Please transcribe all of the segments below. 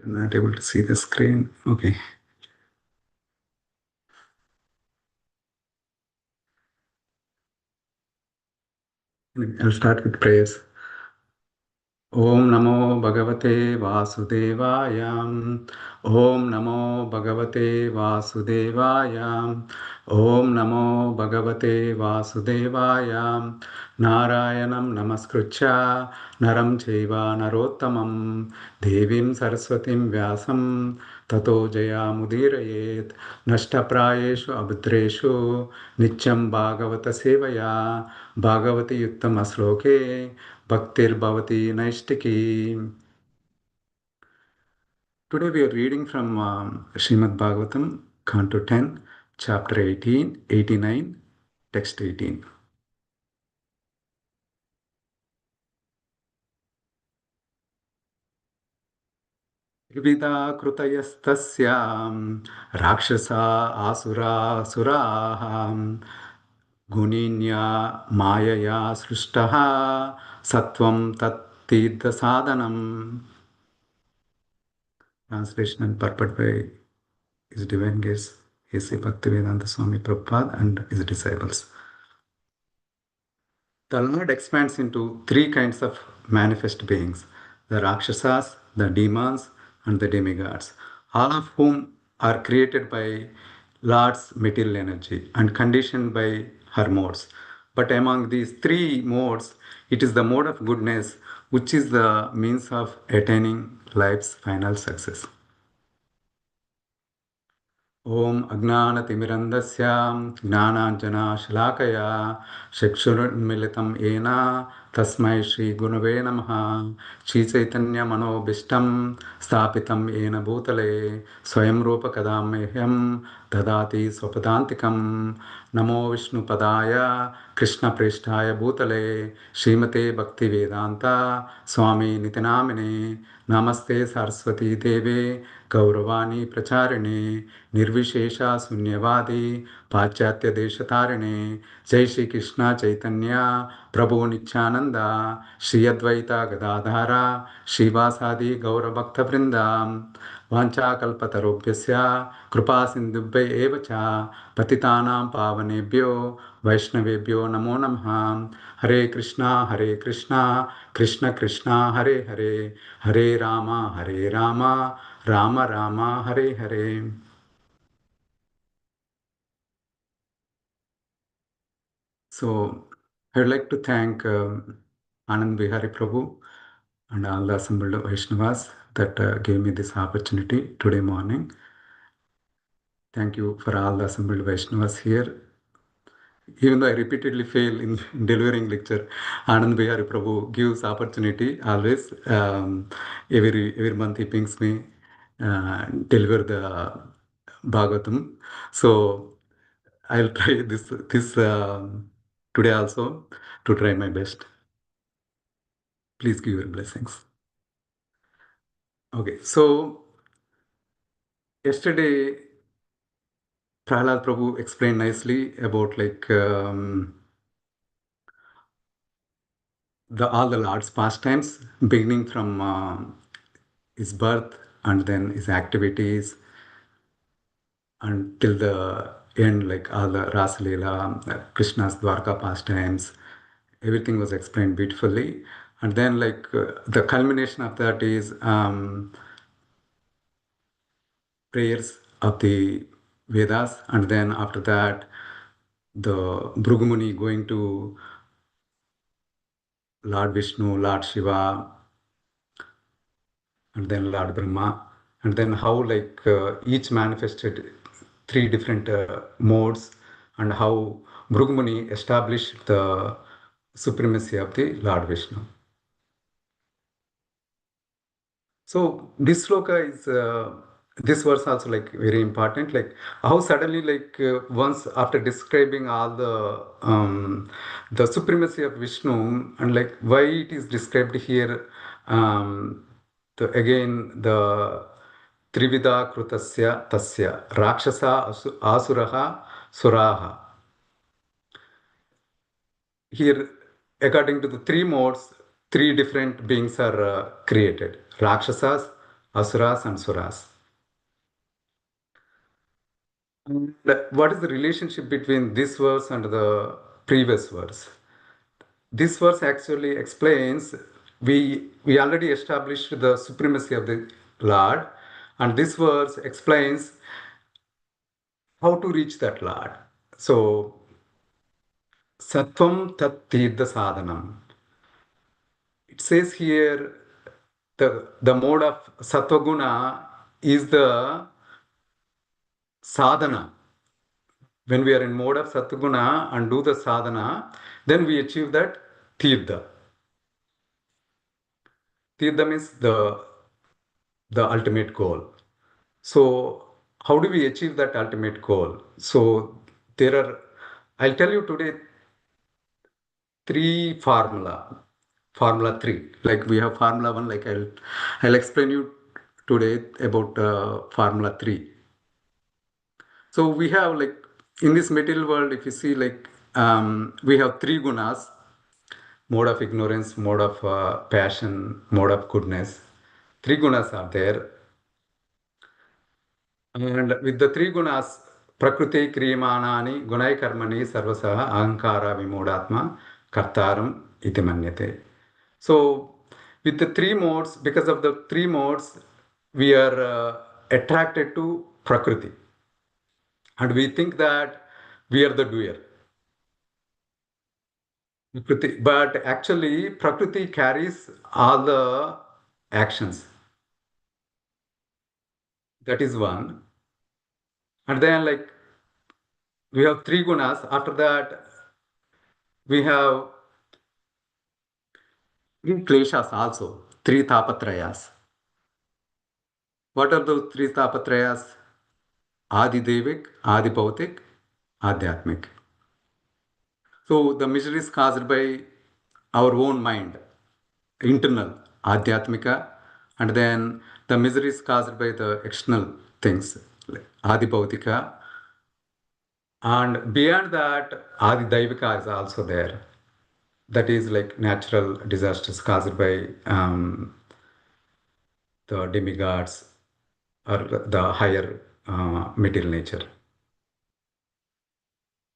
I'm not able to see the screen. Okay. I'll start with prayers. Om Namo Bhagavate Vasudevaya. Om Namo Bhagavate Vasudevaya. Om Namo Bhagavate Vasudevaya. Narayanam Namaskritya Naram Chaiva Narottamam Devim Saraswatim Vyasam Tato Jayamudirayet Nashtaprayeshu Abhadreshu Nityam Bhagavata Sevaya Bhagavati Yuttama Sloke Bhaktir Bhavati Naistiki. Today we are reading from Srimad Bhagavatam, Canto 10, Chapter 18, 89, Text 18. Vida krutayastasyam rakshasa asura suraham guninya mayaya srishtaha sattvam tattidha sadhanam. Translation and purport by His Divine Grace A.C. Bhaktivedanta Swami Prabhupada and his disciples. The Lord expands into three kinds of manifest beings, the Rakshasas, the demons, and the demigods, all of whom are created by Lord's material energy and conditioned by her modes. But among these three modes, it is the mode of goodness which is the means of attaining life's final success. Om Ajnanatimirandasya Jnananjana Shakshurunmilitam Ena Tasmai Shri Gunave Namaha Shri Chaitanya Manobishtam Sthapitam Ena Bhutale Swayam Rupa Kadamehyam Dadati Swapadantikam Namo Vishnu Padaya Krishna Prishtaya Bhutale Srimate Bhakti Vedanta Swami Nitinamine Namaste Saraswati Deve Gauravani Pracharine Nirvishesha Sunyavadi Pachatya Deshatarine Jai Shri Krishna Chaitanya Prabhu Nityananda Shri Advaita Gadadhara Shivasadi Gaurabhakta Vrindam Vancha Kalpatarubhyasya Kripa Sindhubhya Evacha Patitanam Pavanebhyo Vaishnavebhyo Namo Namaha Hare Krishna Krishna Krishna Hare Hare Hare Rama Rama Rama Hare Hare. So I would like to thank Anand Vihari Prabhu and all the assembled Vaishnavas that gave me this opportunity today morning. Thank you for all the assembled Vaishnavas here. Even though I repeatedly fail in delivering lecture, Anand Vihari Prabhu gives opportunity always. Every month he pings me, deliver the Bhagavatam. So I'll try this today also to try my best. Please give your blessings. Okay, so yesterday Prahlad Prabhu explained nicely about all the Lord's pastimes, beginning from his birth and then his activities until the end, like all the Rasa Leela, Krishna's Dwarka pastimes, everything was explained beautifully. And then the culmination of that is prayers of the Vedas, and then after that, the Bhrugumuni going to Lord Vishnu, Lord Shiva, and then Lord Brahma, and then how each manifested three different modes, and how Bhrugumuni established the supremacy of the Lord Vishnu. So this sloka is this verse also very important. Like how suddenly once after describing all the supremacy of Vishnu and why it is described here, again the Trivida Krutasya Tasya Rakshasa Asuraha Suraha. Here, according to the three modes, three different beings are created: Rakshasas, asuras and suras. And what is the relationship between this verse and the previous verse? This verse actually explains we already established the supremacy of the Lord, and this verse explains how to reach that Lord. So, Sattvam Tat Tirtha Sadhanam. It says here the mode of Sattva is the sadhana. When we are in mode of Sattva and do the sadhana, then we achieve that Tirtha. Tirtha means the ultimate goal. So, how do we achieve that ultimate goal? So, there are, I'll tell you today three formula three. Like we have formula one, like I'll explain you today about formula three. So, we have like in this material world, if you see, like we have three gunas: mode of ignorance, mode of passion, mode of goodness. Three gunas are there. And with the three gunas, Prakriti Kriyamanani Gunai Karmani Sarvasaha Ahankara Vimudatma Kartaram iti manyate. So, with the three modes, because of the three modes, we are attracted to Prakriti. And we think that we are the doer. But actually, Prakriti carries all the actions. That is one. And then, like, we have three gunas. After that, we have three kleshas also, three tapatrayas. What are those three tapatrayas? Adi Devik, Adi Bhautik, Adhyatmik. So the misery is caused by our own mind, internal, Adhyatmika, and then the misery is caused by the external things, like Adi Bhautika. And beyond that, Adi Daivika is also there. That is like natural disasters caused by the demigods or the higher material nature.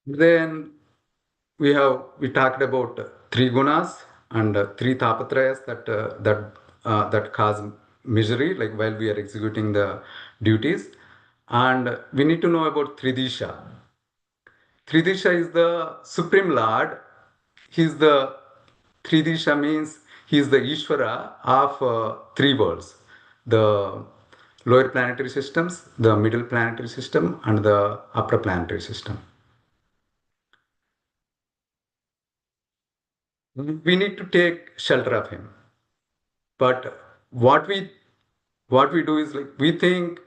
Then we talked about three gunas and three tapatrayas that cause misery, like while we are executing the duties, and we need to know about Tridisha. Tridisha is the supreme Lord. He's the Tridisha means he is the Ishvara of three worlds: the lower planetary systems, the middle planetary system, and the upper planetary system. We need to take shelter of him. But what we do is like we think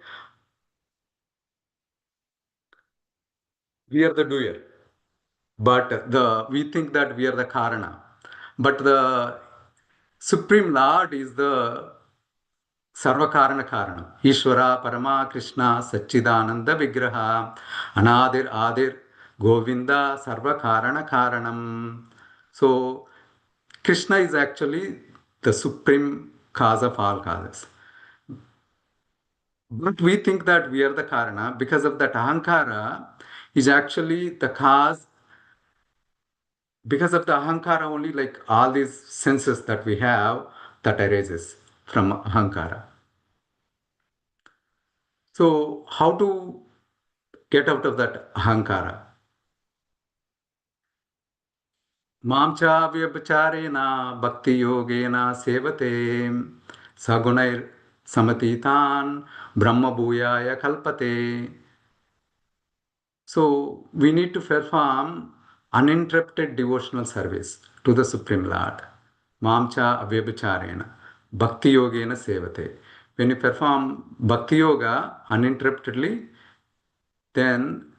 we are the doer, but the we think that we are the karana. But the supreme Lord is the Sarvakarana Karanam. Ishvara Parama Krishna Satchidananda Vigraha Anadir Adir Govinda Sarvakarana Karanam. So Krishna is actually the supreme cause of all causes. But we think that we are the Karana because of that Ahankara is actually the cause. Because of the Ahankara only, like all these senses that we have, that arises from Ahankara. So, how to get out of that Ahankara? Mamcha vyabcharena bhakti yogena sevate sagunair samatitan brahma bhuyaya kalpate. So we need to perform uninterrupted devotional service to the Supreme Lord. Mamcha avyabhacharena bhakti yogena sevate. When you perform bhakti yoga uninterruptedly, then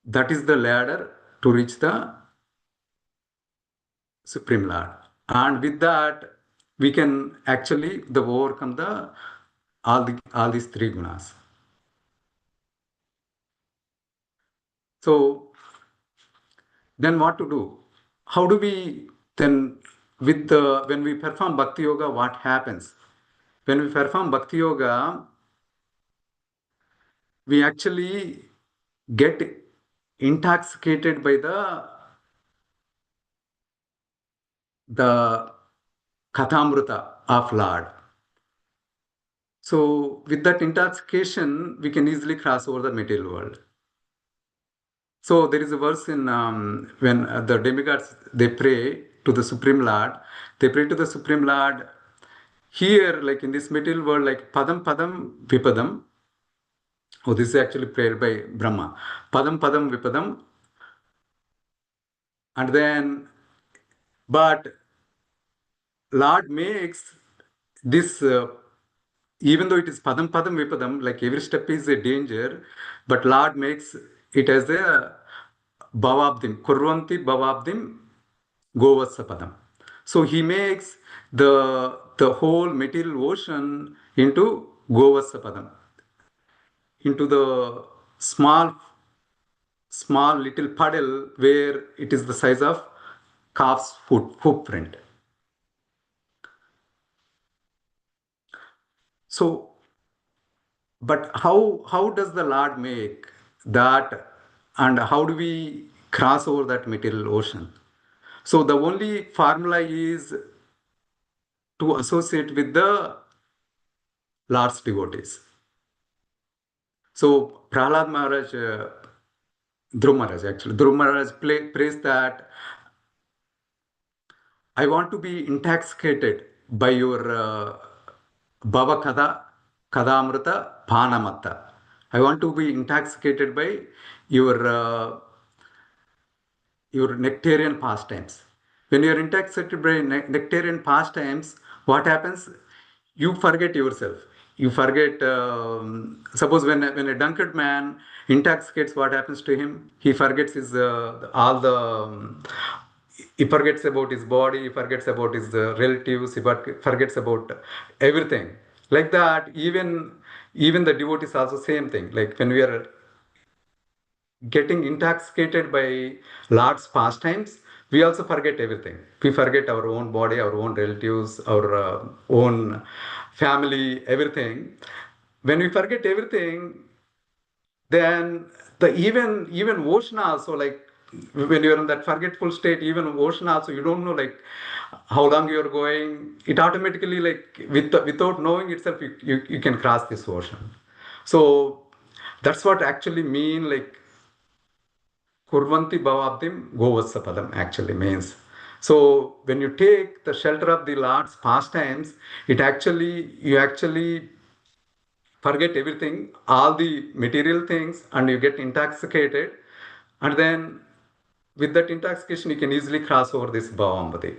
that is the ladder to reach the Supreme Lord. And with that, we can actually overcome all these three gunas. So then what to do? How do we then when we perform bhakti yoga, what happens? When we perform Bhakti Yoga, we actually get intoxicated by the Kathamrita of Lord. So with that intoxication, we can easily cross over the material world. So there is a verse in when the demigods they pray to the Supreme Lord, they pray to the Supreme Lord. Here, like in this material world, like Padam Padam Vipadam. Oh, this is actually prayed by Brahma. Padam Padam Vipadam, and then but Lord makes this. Even though it is padam padam vipadam, like every step is a danger, but Lord makes it as a bhavabdim, kurvanti bhavabdim govassa padam. So he makes the whole material ocean into govassa padam, into the small little puddle where it is the size of calf's footprint. So but how does the Lord make that, and how do we cross over that material ocean? So the only formula is to associate with the Lord's devotees. So Prahlad Maharaj, Dhruv Maharaj actually, Dhruv Maharaj prays that I want to be intoxicated by your Bhava Kada, Kadamrita, Panamatta. I want to be intoxicated by your nectarian pastimes. When you are intoxicated by nectarian pastimes, what happens? You forget yourself. You forget. Suppose when a drunkard man intoxicates, what happens to him? He forgets his all the. He forgets about his body. He forgets about his relatives. He forgets about everything. Like that, even the devotees also same thing. Like when we are getting intoxicated by Lord's pastimes, we also forget everything. We forget our own body, our own relatives, our own family, everything. When we forget everything, then the even ocean also, like when you're in that forgetful state, even ocean also, you don't know like how long you're going. It automatically, like without knowing itself, you can cross this ocean. So that's what actually mean like Kurvanti Bhavabdim Govassa Padam actually means. So when you take the shelter of the Lord's pastimes, you actually forget everything, all the material things, and you get intoxicated. And then with that intoxication, you can easily cross over this Bhavambadi.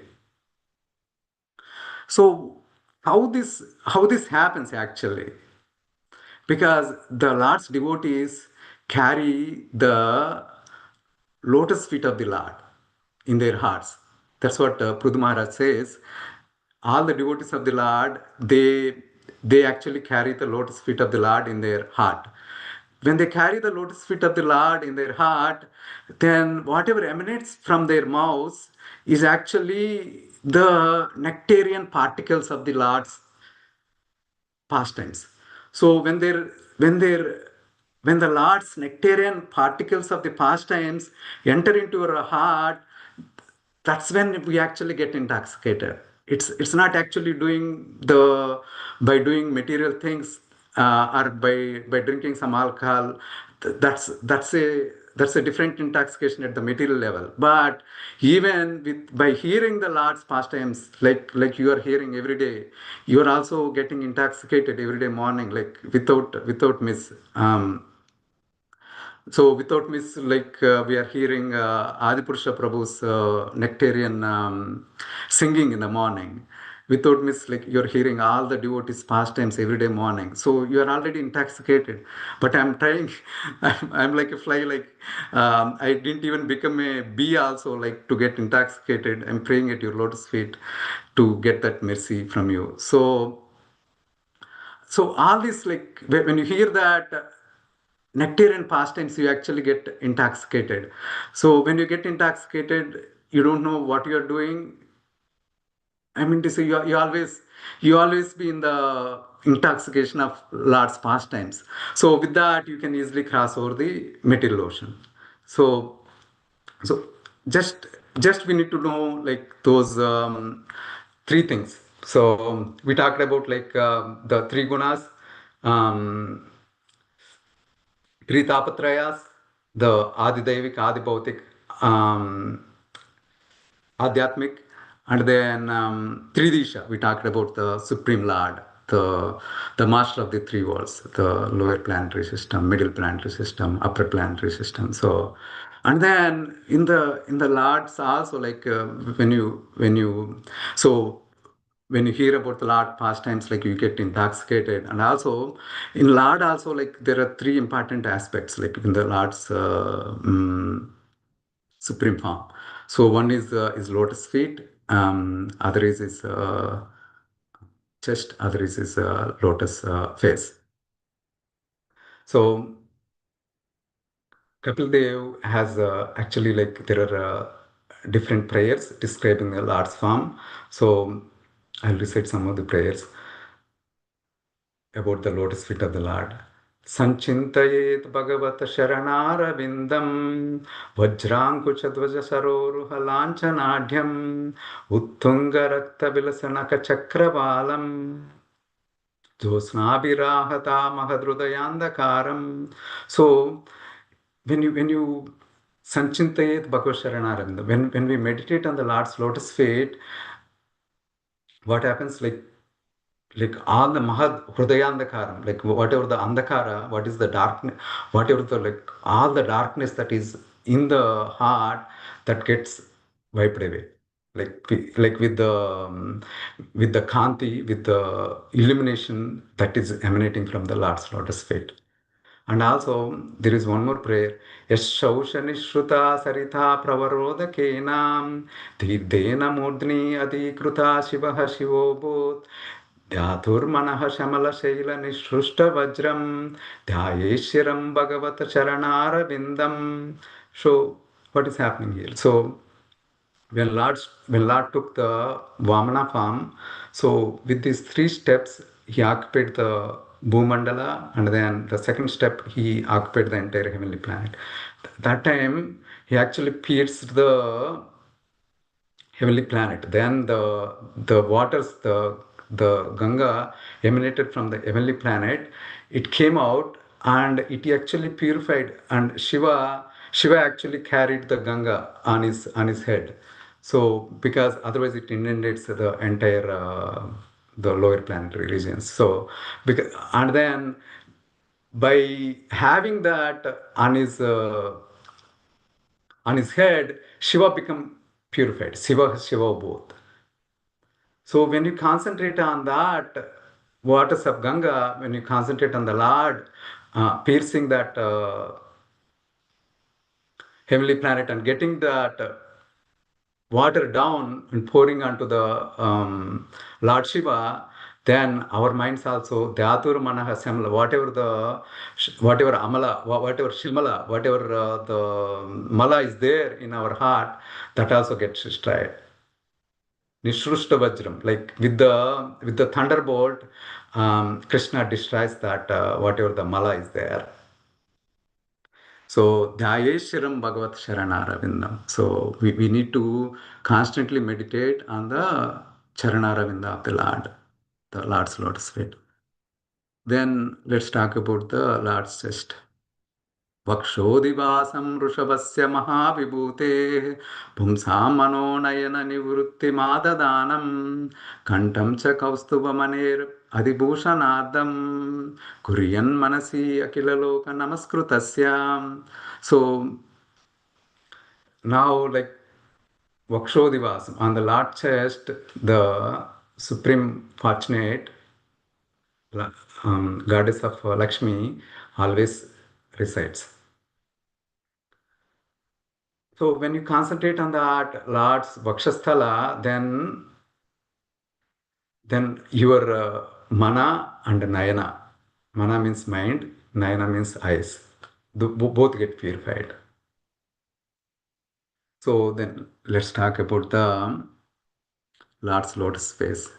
So how this happens actually? Because the Lord's devotees carry the lotus feet of the Lord in their hearts. That's what Prudu Maharaj says. All the devotees of the Lord, they actually carry the lotus feet of the Lord in their heart. When they carry the lotus feet of the Lord in their heart, then whatever emanates from their mouths is actually the nectarian particles of the Lord's pastimes. So when the Lord's nectarian particles of the pastimes enter into your heart, that's when we actually get intoxicated. It's not actually doing the by doing material things or by drinking some alcohol. That's a different intoxication at the material level. But even with by hearing the Lord's pastimes, like you are hearing every day, you are also getting intoxicated every day morning, like without miss. So without miss, like we are hearing Adipurusha Prabhu's nectarian singing in the morning. Without miss, like you're hearing all the devotees' pastimes every day morning. So you are already intoxicated. But I'm trying, I'm like a fly, like I didn't even become a bee also, like to get intoxicated. I'm praying at your lotus feet to get that mercy from you. So all this, like when you hear that nectarian pastimes, you actually get intoxicated. So when you get intoxicated, you don't know what you are doing. I mean to say, you always be in the intoxication of Lord's pastimes. So with that, you can easily cross over the material ocean. So so just just we need to know like those three things. So we talked about like the three gunas, um, three tapatrayas, the Adi Daivik, Adi Bhautik, um, Adhyatmic, and then Tridisha. We talked about the Supreme Lord, the master of the three worlds, the lower planetary system, middle planetary system, upper planetary system. So, and then in the Lords also like when you so when you hear about the Lord pastimes, like you get intoxicated, and also in Lord also like there are three important aspects like in the Lord's supreme form. So one is lotus feet, other is chest, other is lotus face. So Kapil Dev has actually like there are different prayers describing the Lord's form. So I'll recite some of the prayers about the lotus feet of the Lord. Sanchintayet Bhagavata Sharanarabindam Vajrankuchadvaja Saroruha Lanchanadhyam Uttunga Rakta Vilasanaka Chakravalam Josnabhirahata Mahadrudayandakaram. So when you Sanchintayet Bhagavad Sharanarabindam, when we meditate on the Lord's lotus feet, what happens like all the mahad hrudayandakaram, like whatever the andakara, what is the darkness, whatever the like all the darkness that is in the heart, that gets wiped away. Like with the kanti, with the illumination that is emanating from the Lord's lotus feet. And also, there is one more prayer. Yashausha Shruta Sarita Pravarodakenam Tirthena Mudni Adhikruta Shivaha Shivobhut Dhyaturmanaha Shamala Shaila Nishrushta Vajram Dhyayeshwaram Bhagavata Charanara Vindam. So, what is happening here? So, when Lord took the Vamana form, so with these three steps, he occupied the Bhumandala, and then the second step, he occupied the entire heavenly planet. That time, he actually pierced the heavenly planet. Then the waters, the Ganga emanated from the heavenly planet. It came out and it actually purified. And Shiva actually carried the Ganga on his head. So because otherwise it inundates the entire the lower planetary regions. So because and then by having that on his head, Shiva become purified. Shiva both. So when you concentrate on that waters of Ganga, when you concentrate on the Lord piercing that heavenly planet and getting that water down and pouring onto the Lord Shiva, then our minds also, Dhyatur Manaha Samala, whatever Amala, whatever Shilmala, whatever the Mala is there in our heart, that also gets destroyed. Nishrushta Vajram, like with the thunderbolt, Krishna destroys that whatever the Mala is there. So, Dhyayeshwaram Bhagavat Sharanaravinda. So, we need to constantly meditate on the Charanaravinda of the Lord's lotus feet. Then, let's talk about the Lord's chest. वक्षोदिवासं वृषभस्य महाविभूतेः पुंसां मनोनयननिवृत्तिमाददानं कण्ठं च कौस्तुभमणेर् अधिभूषणार्धं कुर्यन्मनसि अखिललोकनमस्कृतस्य. So now like Vakshodivasam, on the Lord chest, the Supreme Fortunate goddess of Lakshmi always resides. So when you concentrate on that Lord's Vakshasthala, then your mana and nayana. Mana means mind, nayana means eyes. Both get purified. So then let's talk about the Lord's lotus face.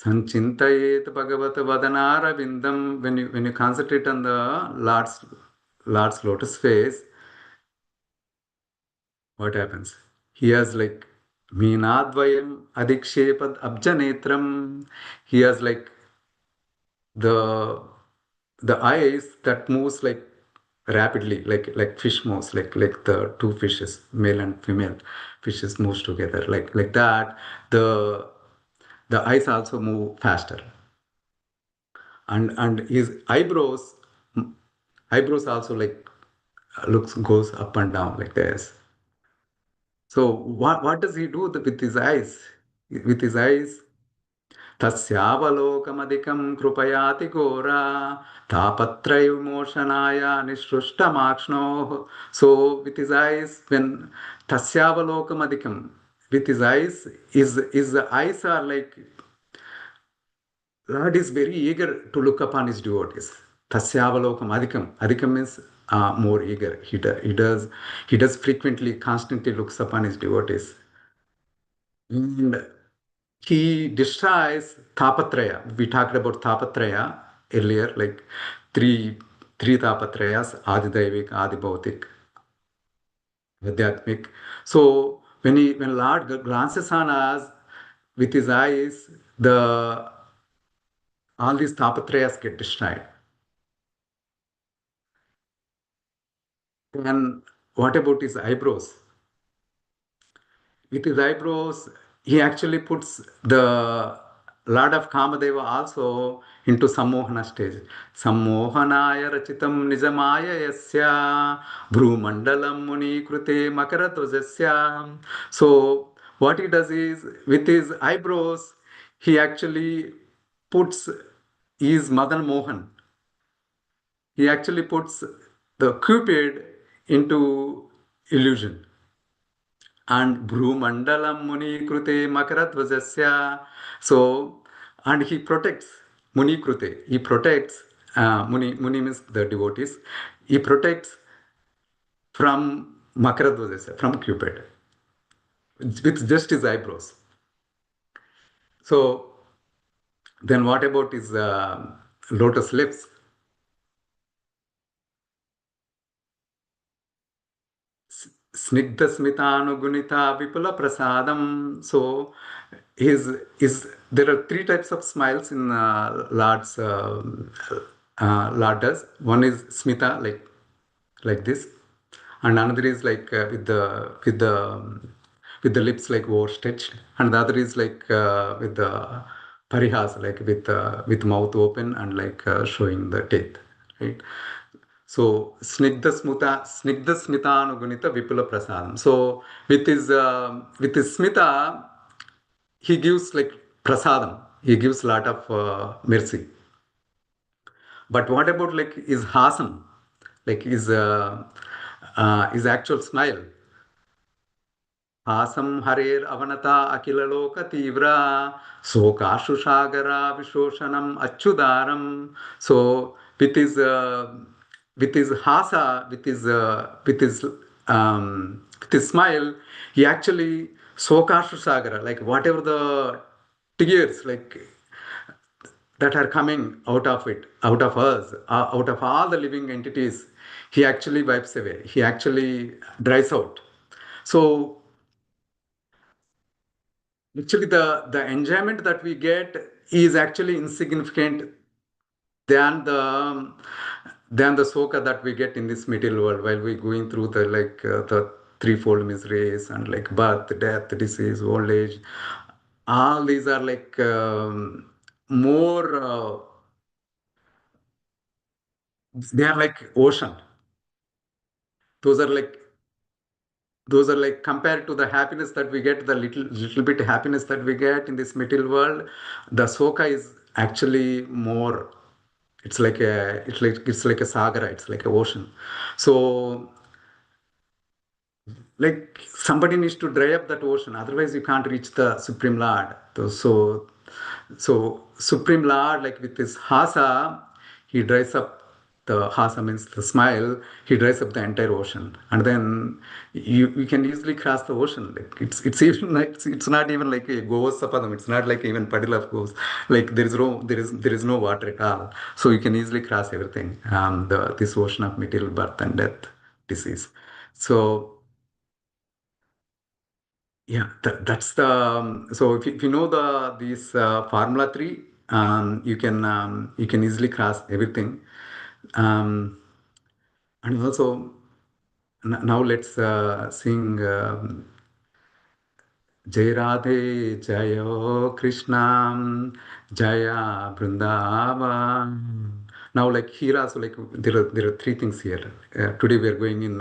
Sanchintayet Bhagavata Vadanara Vindam. When you concentrate on the Lord's lotus face, what happens? He has like Meenadvayam Adikshepad Abjanetram. He has like the the eyes that moves like rapidly, like fish moves, like the two fishes, male and female fishes moves together, like that. The the eyes also move faster, and his eyebrows also like looks goes up and down like this. So what does he do with his eyes? With his eyes, तस्यावलोकमधिकं कृपयाति घोरा तापत्रयविमोचनाय निःसृष्टमाक्ष्णोः. So with his eyes, when tasyavalokam with his eyes, his eyes are like, Lord is very eager to look upon his devotees. Tasyavalokam adhikam means more eager. He does frequently, constantly looks upon his devotees. And he destroys Tapatraya. We talked about Tapatraya earlier, like three Tapatrayas, Adidaivik, Adibhautik, Adhyatmik. So when Lord glances on us with his eyes, the all these Tapatrayas get destroyed. And what about his eyebrows? With his eyebrows, he actually puts the Lord of Kamadeva also into Sammohana stage. Sammohanaya rachitam nijamaya yasya bhrumandalam muni krute makaratvajasya. So what he does is, with his eyebrows, he actually puts his Madan Mohan. He actually puts the Cupid into illusion. And Bhrumandalam Muni Krute Makaradvajasya. So, and he protects Muni Krute. He protects, Muni means the devotees. He protects from Makaradvajasya, from Cupid, with just his eyebrows. So, then what about his lotus lips? Snigdha Smitanugunita Vipula Prasadam. So his there are three types of smiles in Lord does. One is Smita, like this, and another is like with the lips like overstretched, and the other is like with the parihas, like with mouth open and like showing the teeth, right? So snigdha smitanugunita vipula prasadam. So with his smita, he gives like prasadam. He gives lot of mercy. But what about like his hasam, like his actual smile? Hasam harer avanata akilaloka tivra sokashusagara vishoshanam achyudaram. So with his hasa, with his smile, he actually sokashusagara, like whatever the tears like that are coming out of us, out of all the living entities, he actually wipes away. He actually dries out. So actually, the enjoyment that we get is actually insignificant than the soka that we get in this material world while we're going through the threefold miseries and like birth, death, disease, old age. All these are like more. They are like ocean. Those are like compared to the happiness that we get, the little bit happiness that we get in this material world, the soka is actually more. It's like a sagar. It's like a ocean. So like somebody needs to dry up that ocean, otherwise you can't reach the Supreme Lord. So Supreme Lord, like with his hasa, he dries up the hasa means the smile, he dries up the entire ocean. And then you can easily cross the ocean. Like it's even like it's not even like a goes sapadam. It's not like even puddle of goes. Like there is no water at all. So you can easily cross everything. This ocean of material birth and death, disease. So yeah, that's the so if you know this formula three, you can easily cross everything. Um, and also now let's sing Jai Radhe Jayo Krishna Jaya Vrindavan. Now, like here also, like there are three things here. Today we are going in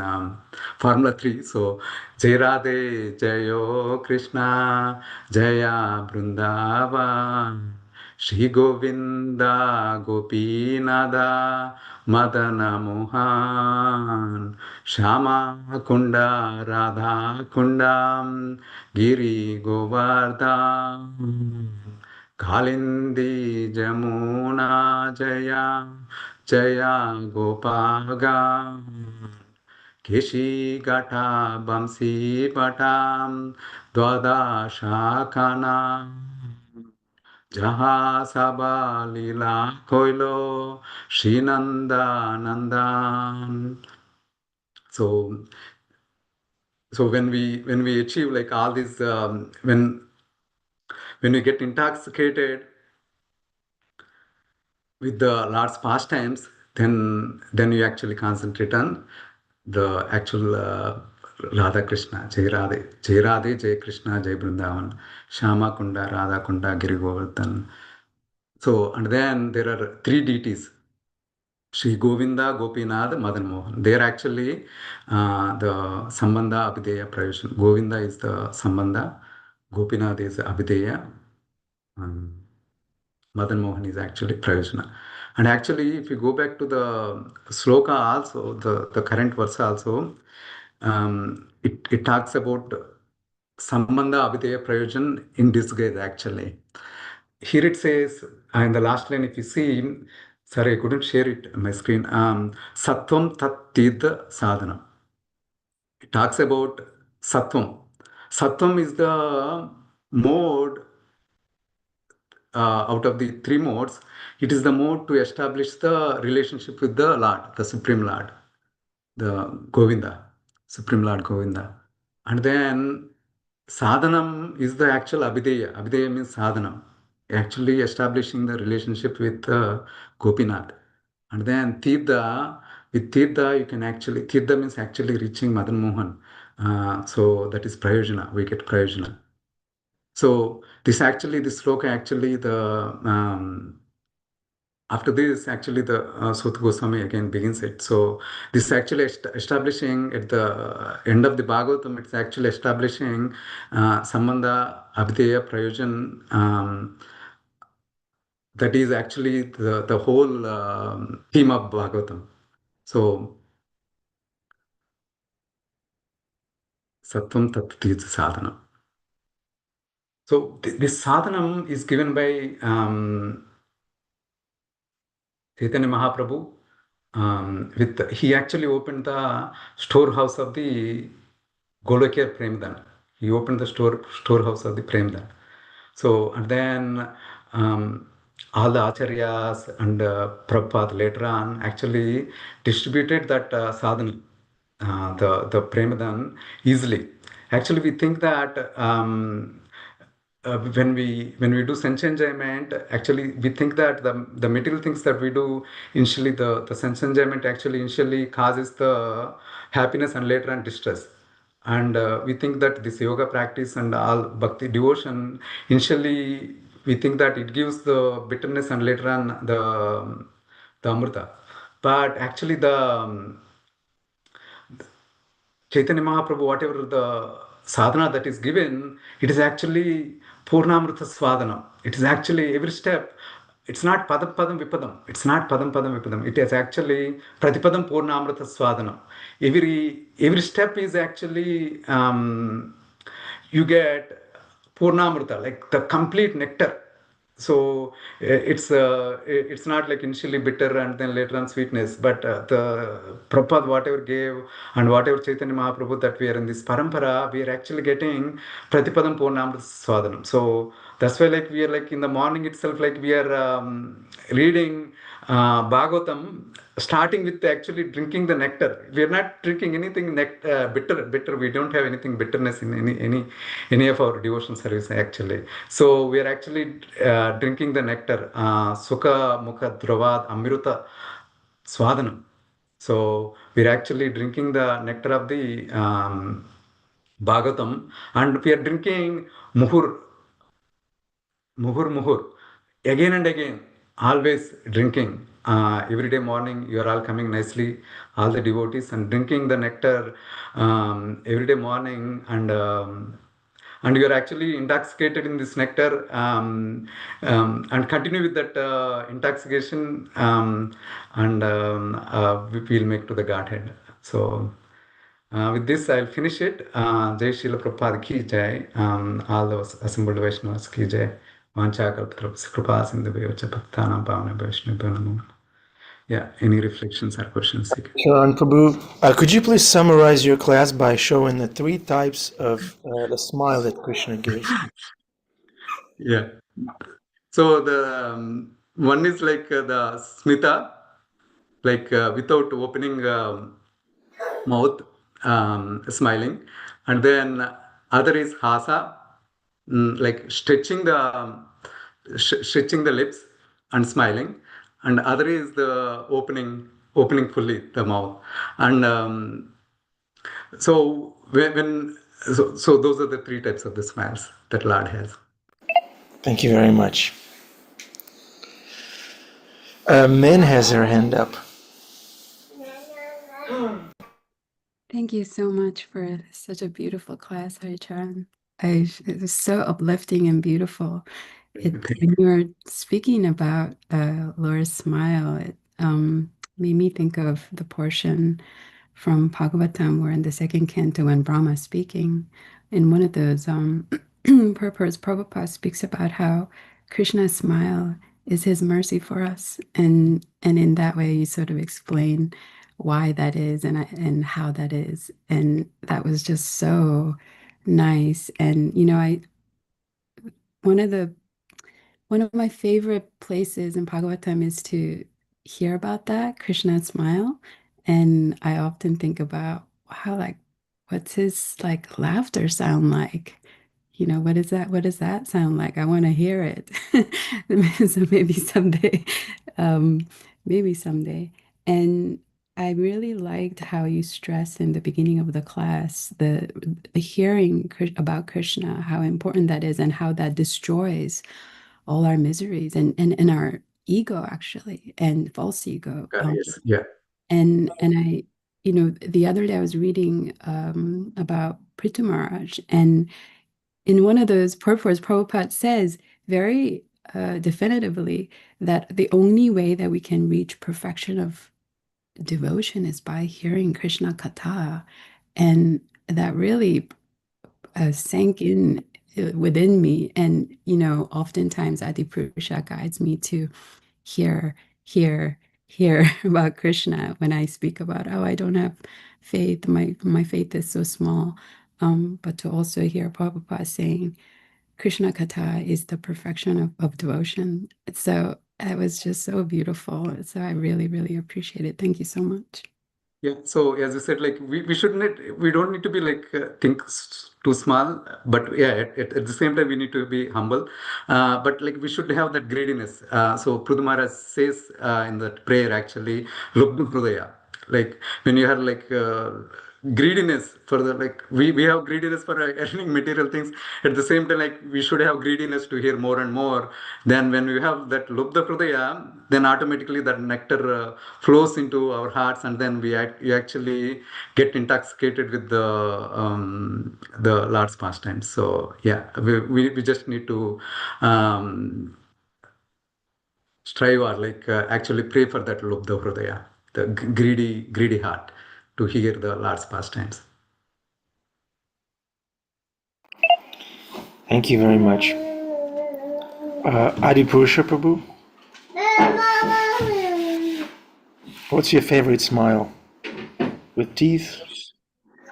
Formula 3. So, Jai Radhe Jayo Krishna Jaya Vrindavan. Shri Govinda Gopinada Madana Mohan Shama Kunda Radha Kunda Giri Govardhan Kalindi Jamuna Jaya Jaya Gopaga Keshi Gata Bamsi Patam Dwada Shakana Jaha Sabha Lila Koilo Shinanda Nandan. So when we achieve like all these when we get intoxicated with the Lord's pastimes, then you actually concentrate on the actual Radha Krishna, Jai Radhe, Jai Krishna, Jai Vrindavan, Shama Kunda, Radha Kunda, Giri Govardhan. So and then there are three deities. Sri Govinda, Gopinath, Madan Mohan. They are actually the Sambandha Abhideya Prayojan. Govinda is the Sambandha, Gopinath is Abhideya, um, Madan Mohan is actually Prayojana. And actually, if you go back to the sloka also, the current verse also, it talks about Sambandha Abhideya Prayojan in disguise actually. Here it says, in the last line, if you see, sorry, I couldn't share it on my screen. Sattvam tat tidha sadhanam. It talks about Sattvam. Sattvam is the mode out of the three modes. It is the mode to establish the relationship with the Lord, the Supreme Lord, the Govinda, Supreme Lord Govinda. And then sadhanam is the actual abhideya. Abhideya means sadhanam, actually establishing the relationship with Gopinath. And then Tirtha, with Tirtha, you can actually, Tirtha means actually reaching Madan Mohan. So that is Prayojana, we get Prayojana. So this sloka actually after this, actually, the Sut Goswami again begins it. So, this is actually establishing at the end of the Bhagavatam, it's actually establishing Sambandha Abhideya Prayojan. That is actually the whole theme of Bhagavatam. So, Sattvam Tattva Sadhana. So, this sadhanam is given by Chaitanya Mahaprabhu. He actually opened the storehouse of the Golokya Premdan. He opened the storehouse of the Premdan. So and then all the acharyas and Prabhupada later on actually distributed that sadhana, the Premadan easily. Actually, we think that when we do sense enjoyment, actually we think that the material things that we do initially, the sense enjoyment actually initially causes the happiness and later on distress. And we think that this yoga practice and all bhakti devotion, initially we think that it gives the bitterness and later on the amrita. But actually the Chaitanya Mahaprabhu, whatever the sadhana that is given, it is actually Purnamrita Swadhanam. It is actually every step. It's not Padam Padam Vipadam. It's not Padam Padam Vipadam. It is actually Pratipadam Purnamrita Swadhanam. Every step is actually you get Purnamrita, like the complete nectar. So it's not like initially bitter and then later on sweetness, but the Prabhupada whatever gave and whatever Chaitanya Mahaprabhu that we are in this parampara, we are actually getting Pratipadam Purnamrita Swadanam. So that's why like we are like in the morning itself, like we are reading Bhagavatam, starting with actually drinking the nectar. We are not drinking anything bitter. We don't have anything bitterness in any of our devotion service actually. So we are actually drinking the nectar, Sukha Mukha Dravad Amruta Swadanam. So we're actually drinking the nectar of the Bhagavatam, and we are drinking Muhur, Muhur, again and again, always drinking. Every day morning, you are all coming nicely, all the devotees, and drinking the nectar every day morning, and you are actually intoxicated in this nectar, and continue with that intoxication, and we'll make to the Godhead. So. With this, I'll finish it. Jai Srila Prabhupada ki jai. All those assembled Vaishnavas ki jai. Vanchakalpatarupsa kripa sindhubhyo cha bhaktanam pavana Vaishnavabhyo namo. Yeah, any reflections or questions? Charan Prabhu, could you please summarize your class by showing the 3 types of the smile that Krishna gives? Yeah. So the one is like the smita, like without opening mouth, smiling, and then other is hasa, like stretching the lips and smiling, and other is the opening fully the mouth, and so so those are the 3 types of the smiles that Lord has. Thank you very much. Min has her hand up. Thank you so much for such a beautiful class, Hari Charan. It was so uplifting and beautiful. When you were speaking about Laura's smile, it made me think of the portion from Bhagavatam where in the second canto when Brahma is speaking. In one of those purports, Prabhupada speaks about how Krishna's smile is his mercy for us. And in that way, you sort of explain why that is and how that is. And that was just so nice. And, you know, one of my favorite places in Bhagavatam is to hear about that, Krishna's smile. And I often think about, wow, like, what's his like laughter sound like? You know, what is that? What does that sound like? I want to hear it. So maybe someday, um, maybe someday. And I really liked how you stressed in the beginning of the class the hearing about Krishna, how important that is, and how that destroys all our miseries and our ego actually, and false ego. Yes, yeah. And I, you know, the other day I was reading about Prithu Maharaj, and in one of those purports, Prabhupada says very definitively that the only way that we can reach perfection of devotion is by hearing Krishna Katha. And that really sank in within me. And, you know, oftentimes Adipurusha guides me to hear, hear, hear about Krishna when I speak about, oh, I don't have faith. My faith is so small. But to also hear Prabhupada saying, Krishna Katha is the perfection of devotion. So it was just so beautiful. So I really, really appreciate it. Thank you so much. Yeah, so as you said, like we don't need to be like too small, but yeah, at the same time we need to be humble, but like we should have that greediness. So Prudhumara says in that prayer actually, Lubdhu Hrudaya, like when you have like greediness for the like we have greediness for earning material things. At the same time, like we should have greediness to hear more and more. Then when we have that Lubdha Hrudaya, then automatically that nectar flows into our hearts, and then you actually get intoxicated with the Lord's pastimes. So yeah, we just need to strive or like actually pray for that Lubdha Hrudaya, the greedy heart, to hear the Lord's pastimes. Thank you very much. Adipurusha Prabhu, what's your favorite smile? With teeth?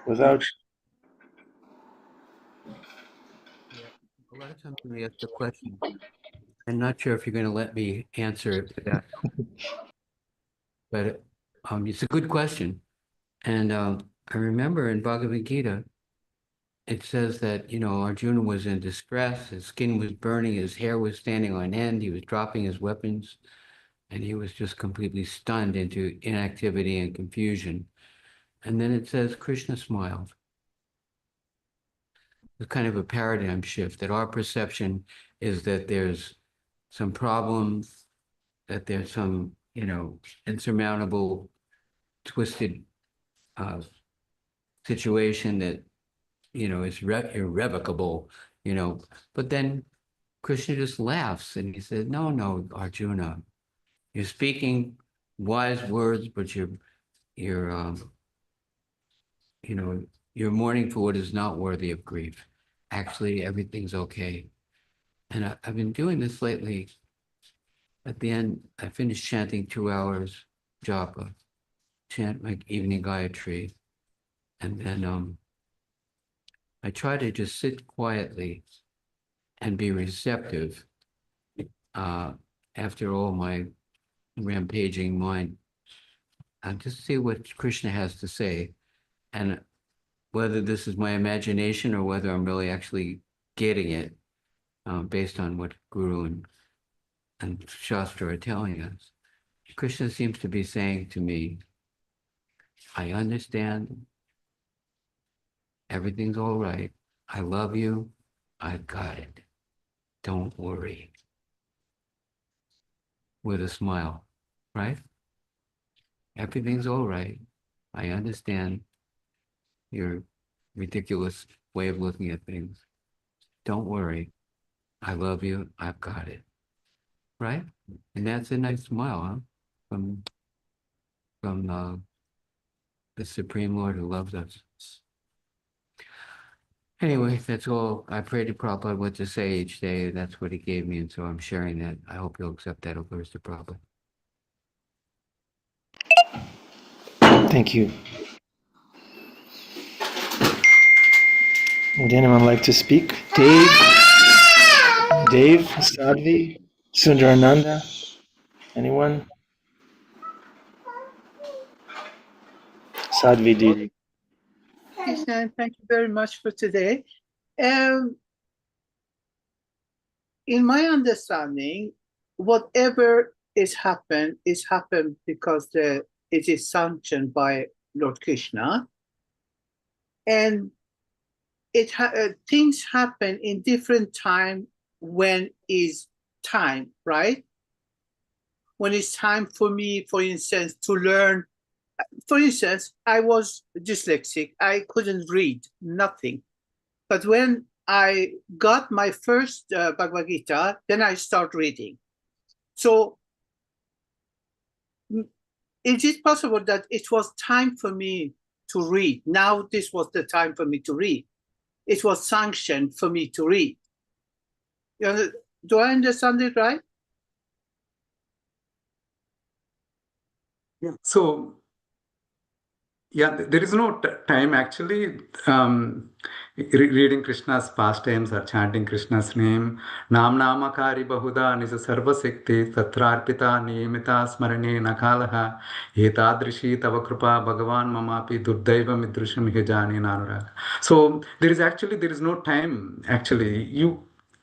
Without? Yeah, a lot of times when we ask the question, I'm not sure if you're going to let me answer it, but it's a good question. And I remember in Bhagavad Gita, it says that, Arjuna was in distress, his skin was burning, his hair was standing on end, he was dropping his weapons, and he was just completely stunned into inactivity and confusion. And then it says Krishna smiled. It's kind of a paradigm shift that our perception is that there's some problems, that there's some, insurmountable, twisted situation that, is irrevocable, but then Krishna just laughs and he says, no, Arjuna, you're speaking wise words, but you're mourning for what is not worthy of grief. Actually, everything's okay. And I've been doing this lately. At the end, I finished chanting 2 hours japa, chant my evening Gayatri, and then I try to just sit quietly and be receptive after all my rampaging mind, and just see what Krishna has to say, and whether this is my imagination or whether I'm really actually getting it based on what Guru and Shastra are telling us. Krishna seems to be saying to me, I understand, everything's all right, I love you, I've got it, don't worry. With a smile, right? Everything's all right. I understand your ridiculous way of looking at things. Don't worry. I love you. I've got it. Right? And that's a nice smile, huh? From the Supreme Lord who loves us. Anyway, that's all. I prayed to Prabhupada what to say each day. That's what he gave me, and so I'm sharing that. I hope you'll accept that. Over to Prabhupada. Thank you. Would anyone like to speak? Dave, Sadvi, Sundarananda, anyone? Sadvi Didi. Krishna, thank you very much for today. In my understanding, whatever is happened because it is sanctioned by Lord Krishna, and things happen in different time when is time, right? When it's time for me, for instance, to learn. For instance, I was dyslexic. I couldn't read, nothing. But when I got my first Bhagavad Gita, then I start reading. So is it possible that it was time for me to read? Now this was the time for me to read. It was sanctioned for me to read. Do I understand it right? Yeah. So, yeah, there is no time actually. Reading Krishna's pastimes or chanting Krishna's name, Nam Namakari Bahuda Nisa Sarva Sekti Tatrarpita Niyamita Smarane Nakalaha Etadrishi Tava Krupa Bhagavan Mamapi Durdaiva Midrusham Hijani Nanuraga. So there is no time actually.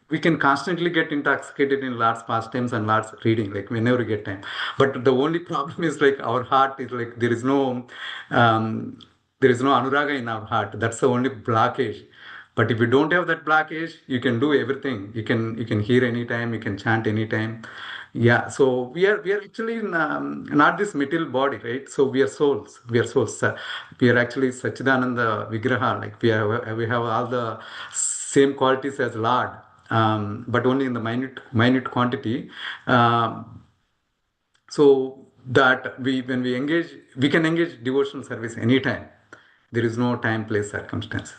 We can constantly get intoxicated in Lord's pastimes and Lord's reading, like whenever we get time. But the only problem is like our heart is like there is no anuraga in our heart. That's the only blockage. But if you don't have that blockage, you can do everything. You can hear anytime, you can chant anytime. Yeah. So we are actually in, not this material body, right? So we are souls. We are souls. We are actually Sachidananda Vigraha. Like we have all the same qualities as Lord, but only in the minute quantity. So that when we engage, we can engage devotional service anytime. There is no time, place, circumstance.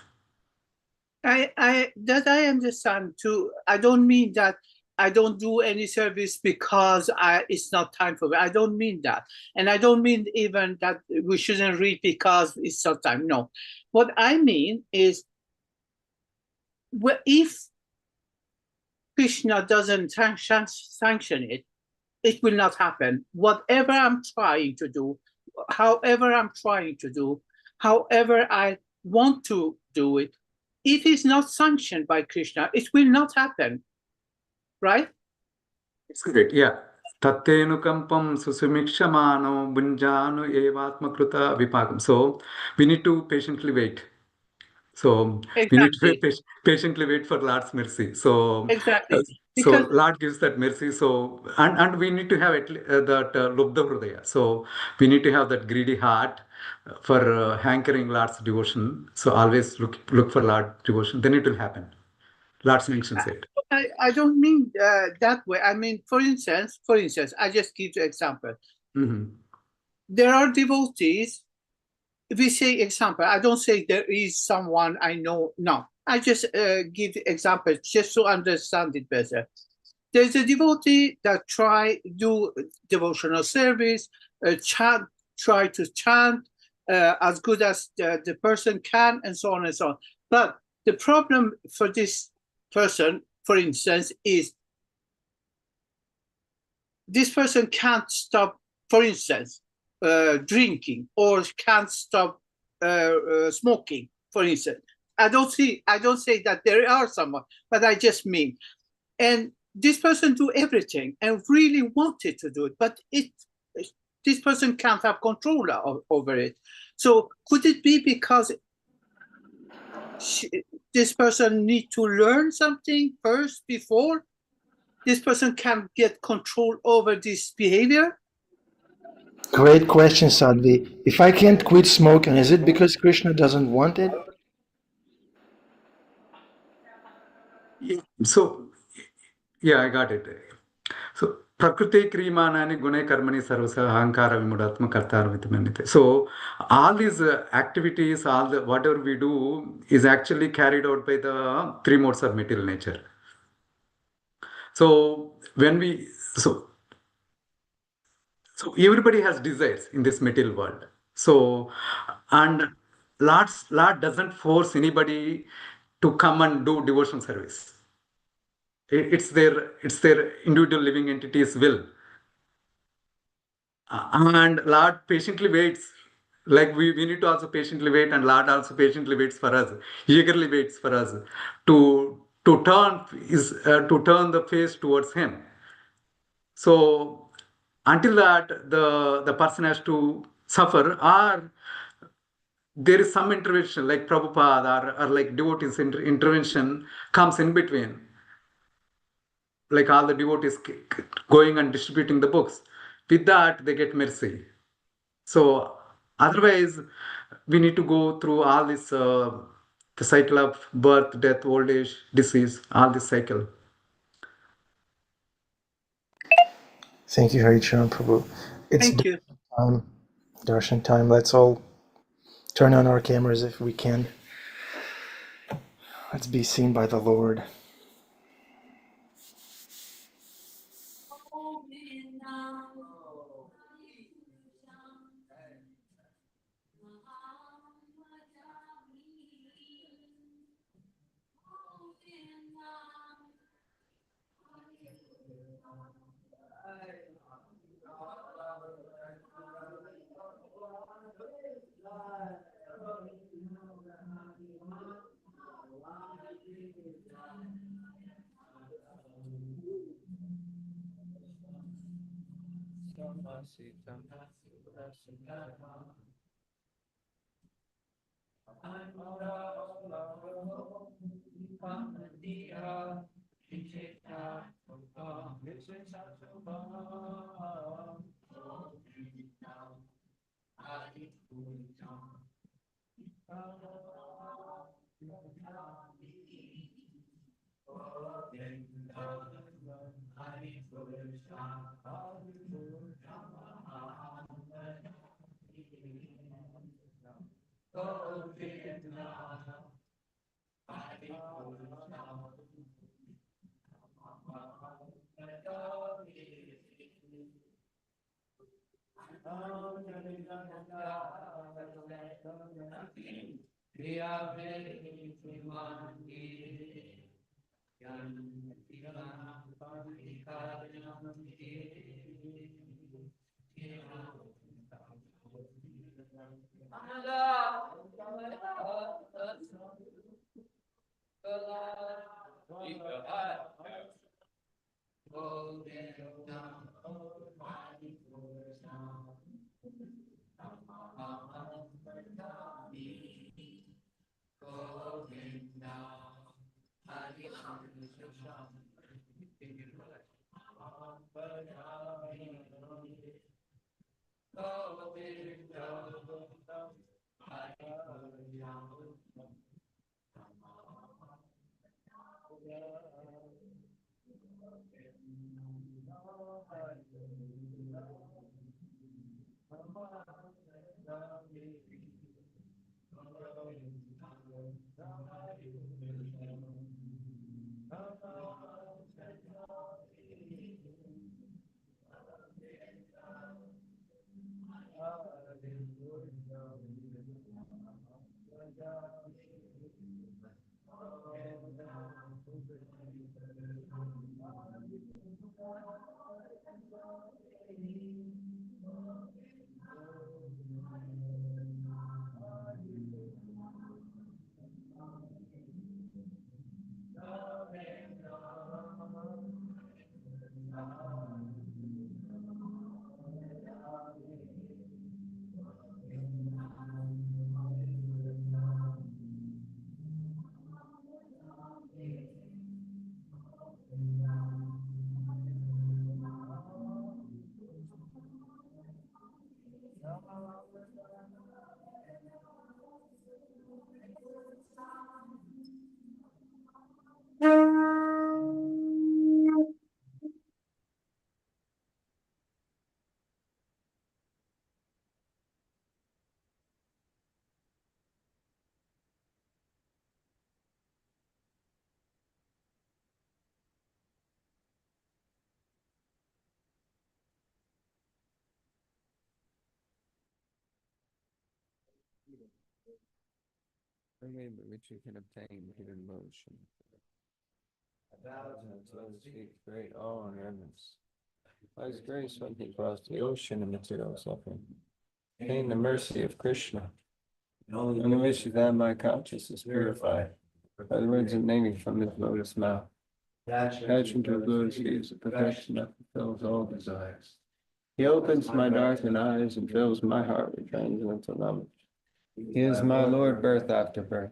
I understand too. I don't mean that I don't do any service because it's not time for me. I don't mean that. And I don't mean even that we shouldn't read because it's not time. No. What I mean is, if Krishna doesn't sanction it, it will not happen. Whatever I'm trying to do, however I'm trying to do, however I want to do it, if it's not sanctioned by Krishna, it will not happen. Right? It's great. Yeah. Tattenukampam susumikshamano bunjanu evatmakruta vipagam. So we need to patiently wait. So we need to Exactly. patiently wait for Lord's mercy. So Exactly. so Because Lord gives that mercy. So and we need to have that lubdha hridaya. So we need to have that greedy heart for hankering Lord's devotion. So always look for Lord devotion. Then it will happen. Lord mentions it. I don't mean that way. I mean, for instance, I just give you example. Mm-hmm. There are devotees. If we say example, I don't say there is someone I know. No, I just give example just to understand it better. There's a devotee that do devotional service, try to chant as good as the person can, and so on and so on. But the problem for this person, for instance, is this person can't stop, for instance, drinking, or can't stop smoking, for instance. I don't say that there are someone, but I just mean, and this person do everything and really wanted to do it, but this person can't have control over it. So could it be because this person need to learn something first before this person can get control over this behavior? Great question, Sadhvi. If I can't quit smoking, is it because Krishna doesn't want it? So yeah, I got it. So prakriti krimanani gune karmani sarvasa ahankara vimudatma kartara vitamanite. So all these activities, whatever we do is actually carried out by the three modes of material nature. So when we so everybody has desires in this material world. So and Lord doesn't force anybody to come and do devotion service. It's their individual living entity's will. And Lord patiently waits. Like we need to also patiently wait, and Lord also patiently waits for us, eagerly waits for us to turn the face towards Him. So until that, the person has to suffer, or there is some intervention, like Prabhupada or like devotees intervention comes in between, like all the devotees going and distributing the books. With that, they get mercy. So otherwise, we need to go through all this, the cycle of birth, death, old age, disease, all this cycle. Thank you, Hari Charan Prabhu. It's Thank you. darshan time. Let's all turn on our cameras if we can. Let's be seen by the Lord. Which you can obtain hidden motion. Great awe and reverence. By His grace, when He crossed the ocean of material suffering, obtained the mercy of Krishna, on the wish that my consciousness purified by the words emanating from His lotus mouth. Attachment to His lotus feet is the perfection that fulfills all desires. He opens my darkened eyes and fills my heart with transcendental knowledge. He is my Lord, birth after birth.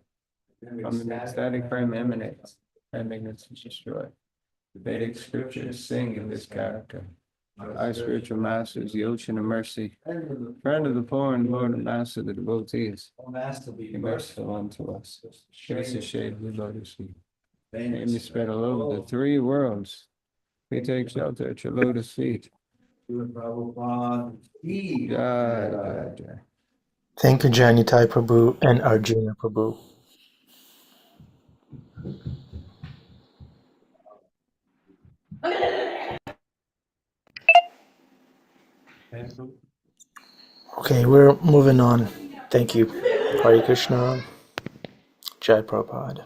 From the ecstatic frame emanates, and ignorance is destroyed. The Vedic scriptures sing in this character. Our spiritual master is the ocean of mercy, friend of the poor and Lord and master of the devotees. Be merciful unto us. Give us a shade of the lotus feet. May we spread all over the three worlds. We take shelter at your lotus feet. Jai, jai, jai. Thank you, Janitai Prabhu and Arjuna Prabhu. Okay, we're moving on. Thank you. Hare Krishna. Jai Prabhupada.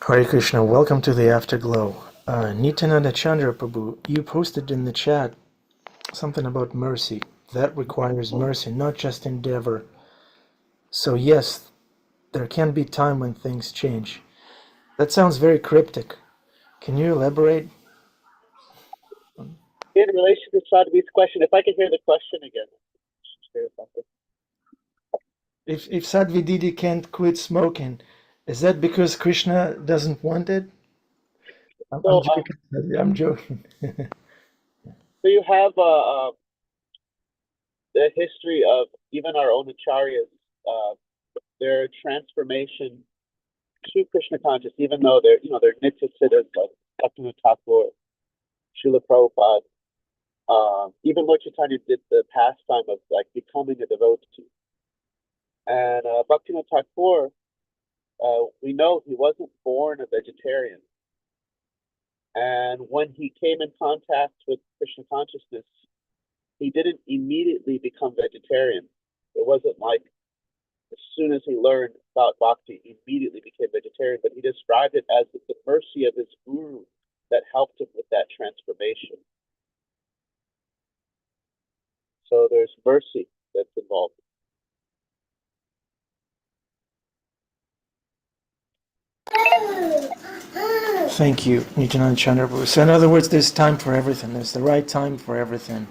Hare Krishna, welcome to the Afterglow. Nityananda Chandra Prabhu, you posted in the chat something about mercy. That requires mercy, not just endeavor. So yes, there can be time when things change. That sounds very cryptic. Can you elaborate? In relation to Sadhvi's question, if I can hear the question again. Share something. If Sadhvi Didi can't quit smoking, is that because Krishna doesn't want it? I'm So, joking. Sadhvi, I'm joking. so you have the history of even our own acharyas, their transformation to Krishna conscious, even though they're they're nitya siddhas like Bhaktivinoda Thakur, Srila Prabhupada, even Lord Chaitanya did the pastime of like becoming a devotee. And Bhaktivinoda Thakur, we know he wasn't born a vegetarian. And when he came in contact with Krishna consciousness, he didn't immediately become vegetarian. It wasn't like as soon as he learned about bhakti, he immediately became vegetarian, but he described it as the mercy of his guru that helped him with that transformation. So there's mercy that's involved. Thank you, Nityananda Chandraprabhu. So in other words, there's time for everything. There's the right time for everything.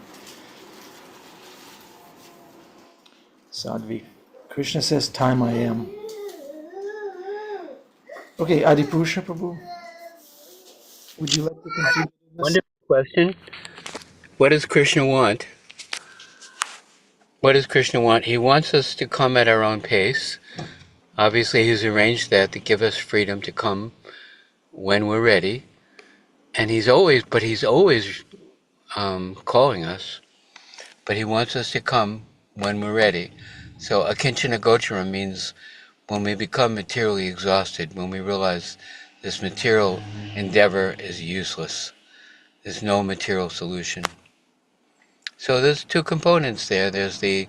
Sadhvi. Krishna says, time I am. Okay, Adipusha Prabhu, would you like to continue with this? Wonderful question. What does Krishna want? What does Krishna want? He wants us to come at our own pace. Obviously, he's arranged that to give us freedom to come when we're ready. And he's always calling us. But he wants us to come when we're ready. So akinchana gocharam means when we become materially exhausted, when we realize this material endeavor is useless. There's no material solution. So there's two components there. There's the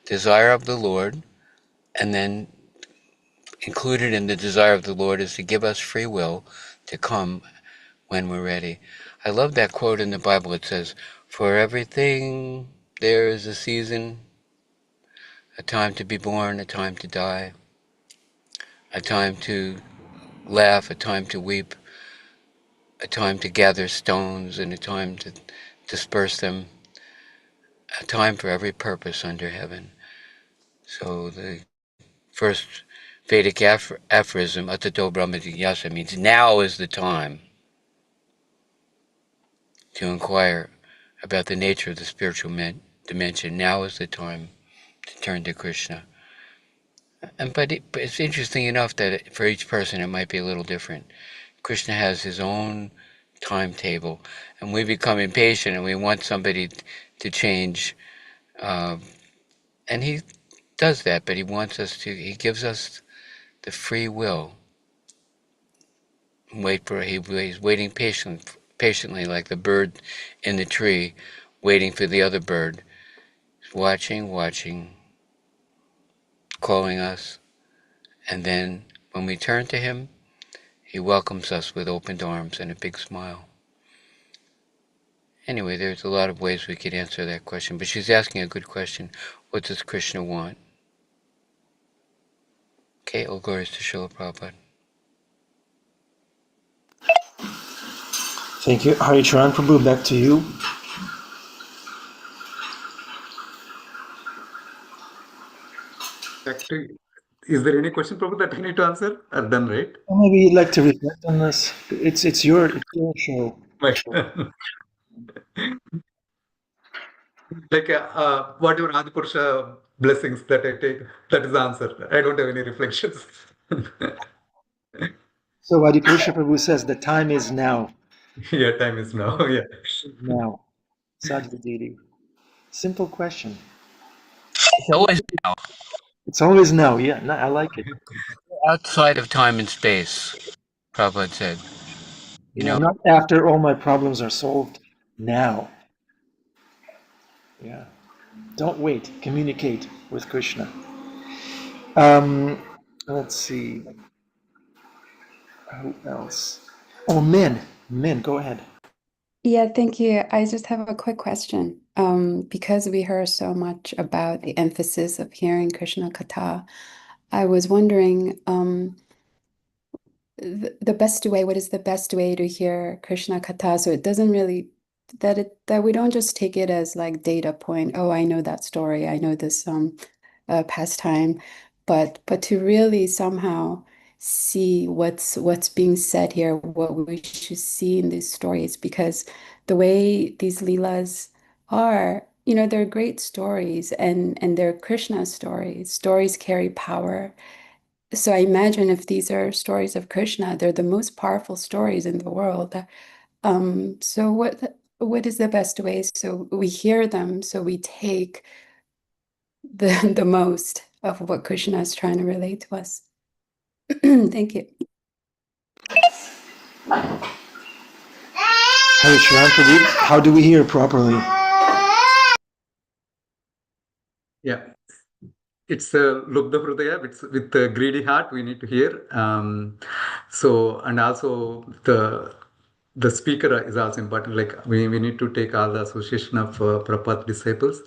desire of the Lord, and then included in the desire of the Lord is to give us free will to come when we're ready. I love that quote in the Bible. It says, "For everything there is a season, a time to be born, a time to die, a time to laugh, a time to weep, a time to gather stones, and a time to disperse them, a time for every purpose under heaven." So the first Vedic aphorism, Atato Brahma Jigyasa, means now is the time to inquire about the nature of the spiritual dimension. Now is the time to turn to Krishna. But it's interesting enough that for each person it might be a little different. Krishna has his own timetable, and we become impatient and we want somebody to change. And he does that, but he gives us the free will. He's waiting patiently like the bird in the tree, waiting for the other bird. He's watching, calling us, and then when we turn to him, he welcomes us with opened arms and a big smile. Anyway, there's a lot of ways we could answer that question, but she's asking a good question. What does Krishna want? Okay, all glories to Srila Prabhupada. Thank you. Hari Charan Prabhu, back to you. Actually, is there any question, Prabhu, that I need to answer? I've done, right? Or maybe you'd like to reflect on this. It's your show. My like whatever Adipurusha blessings that I take, that is the answer. I don't have any reflections. So Adipusha Prabhu says the time is now. Yeah, time is now. Yeah. Now. Sadhvi Didi. Simple question. It's always It's always now. Yeah, no, I like it. outside of time and space, Prabhupada said. Yeah, not after all my problems are solved. Now. Yeah. Don't wait. Communicate with Krishna. Let's see. Who else? Oh, Min, go ahead. Yeah, thank you. I just have a quick question. Because we heard so much about the emphasis of hearing Krishna Katha, I was wondering, the best way, what is the best way to hear Krishna Katha? So it doesn't really, that we don't just take it as like data point. Oh, I know that story. I know this pastime, but to really somehow see what's being said here, what we should see in these stories, because the way these leelas are, they're great stories, and they're Krishna stories. Stories carry power. So I imagine if these are stories of Krishna, they're the most powerful stories in the world. So what is the best way? So we hear them, so we take the most of what Krishna is trying to relate to us. Thank you. Hari Charan, Prabhu, how do we hear properly? Yeah. It's Lubdha Hridaya, it's with a greedy heart we need to hear. So, and also the speaker is also important. Like we need to take all the association of Prabhupada disciples,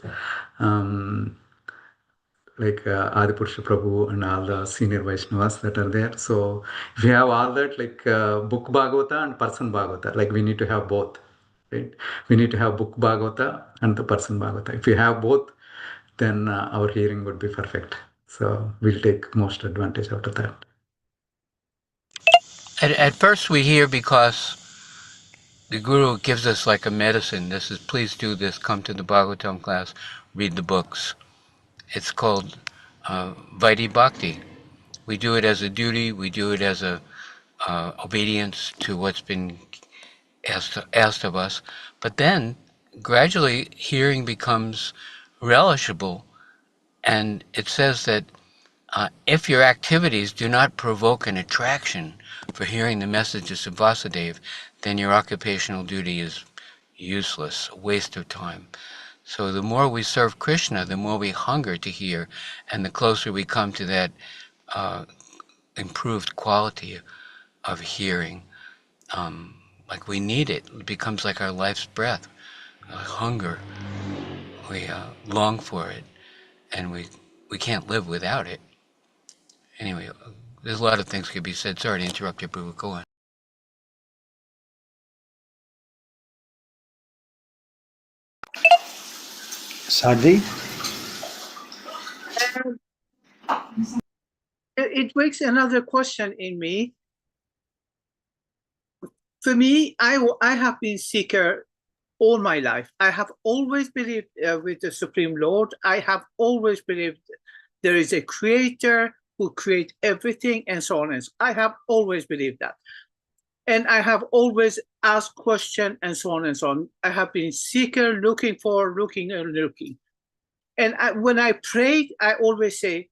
like Adipurusha Prabhu and all the senior Vaishnavas that are there. So if we have all that, like book Bhagavata and person Bhagavata, like we need to have both, right? We need to have book Bhagavata and the person Bhagavata. If we have both, then our hearing would be perfect. So we'll take most advantage out of that. At first we hear because the Guru gives us like a medicine. This is, please do this, come to the Bhagavatam class, read the books. It's called Vaidhi Bhakti. We do it as a duty, we do it as a obedience to what's been asked of us. But then gradually hearing becomes relishable, and it says that if your activities do not provoke an attraction for hearing the messages of Vasudeva, then your occupational duty is useless, a waste of time. So the more we serve Krishna, the more we hunger to hear, and the closer we come to that improved quality of hearing. Like we need it. It becomes like our life's breath, hunger. We long for it, and we can't live without it. Anyway, there's a lot of things could be said. Sorry to interrupt you, but go on. Sadhvi? It wakes another question in me. For me, I have been seeker all my life. I have always believed with the Supreme Lord. I have always believed there is a creator who creates everything and so on. I have always believed that. And I have always asked questions and so on and so on. I have been seeker, looking. And when I prayed, I always say,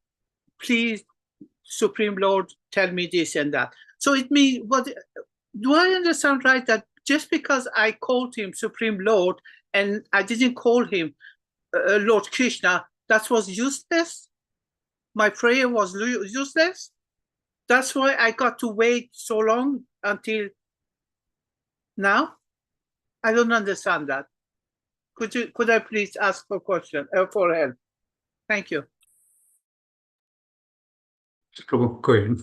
please, Supreme Lord, tell me this and that. So it means, what do I understand right, that just because I called him Supreme Lord and I didn't call him Lord Krishna, that was useless? My prayer was useless? That's why I got to wait so long until now? I don't understand that. Could I please ask for question for help? Thank you. Prabhu, go ahead.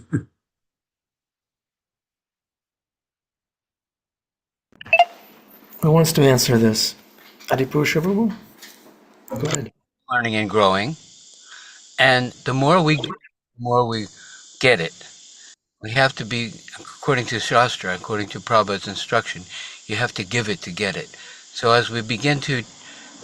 Who wants to answer this? Adipurusha Prabhu? Go ahead. Learning and growing, and the more we get it. We have to be, according to Shastra, according to Prabhupada's instruction, you have to give it to get it. So as we begin to,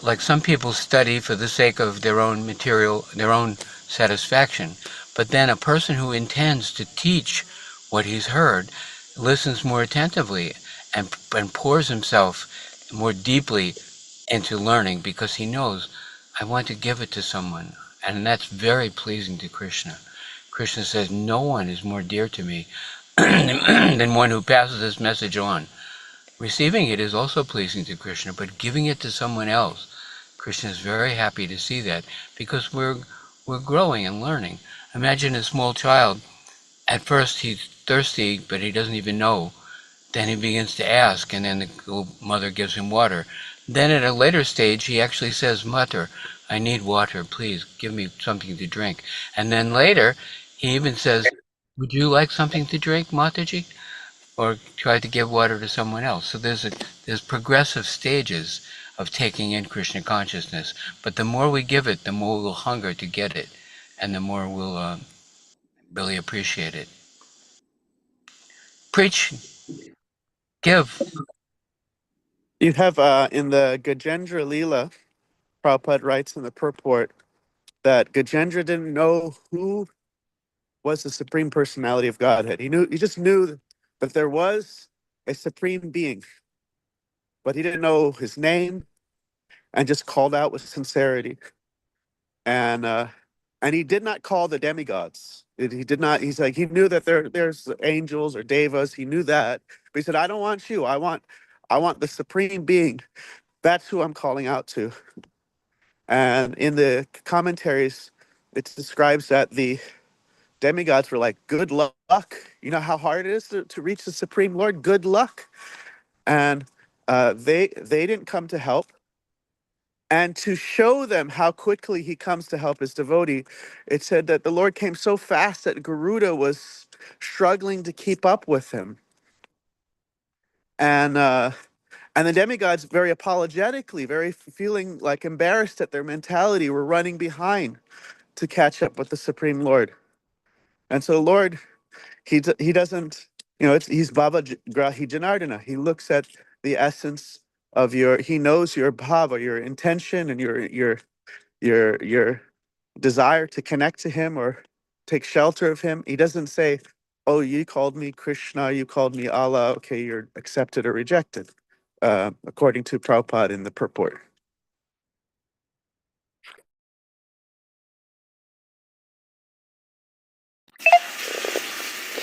like some people study for the sake of their own material, their own satisfaction, but then a person who intends to teach what he's heard listens more attentively and pours himself more deeply into learning because he knows, I want to give it to someone. And that's very pleasing to Krishna. Krishna says, no one is more dear to me than one who passes this message on. Receiving it is also pleasing to Krishna, but giving it to someone else, Krishna is very happy to see that because we're growing and learning. Imagine a small child. At first he's thirsty, but he doesn't even know. Then he begins to ask, and then the mother gives him water. Then at a later stage, he actually says, Mother, I need water, please give me something to drink. And then later, he even says, would you like something to drink, Mataji? Or try to give water to someone else. So there's progressive stages of taking in Krishna consciousness. But the more we give it, the more we'll hunger to get it, and the more we'll really appreciate it. Preach, give. You have in the Gajendra Leela, Prabhupada writes in the purport that Gajendra didn't know who was the supreme personality of Godhead. He just knew that there was a supreme being. but he didn't know his name and just called out with sincerity. And he did not call the demigods. He did not. He's like, he knew that there's angels or devas. He knew that, but he said, "I don't want you. I want the supreme being. That's who I'm calling out to." And in the commentaries, it describes that the demigods were like, "Good luck. You know how hard it is to reach the supreme Lord. Good luck." And they didn't come to help. And to show them how quickly he comes to help his devotee, it said that the Lord came so fast that Garuda was struggling to keep up with him. And the demigods, very apologetically, very feeling like embarrassed at their mentality, were running behind to catch up with the Supreme Lord. And so the Lord, he doesn't, he's Baba Grahi Janardana. He looks at the essence of he knows your bhava, your intention, and your desire to connect to him or take shelter of him. He doesn't say, "Oh, you called me Krishna, you called me Allah, okay, you're accepted or rejected," according to Prabhupada in the purport.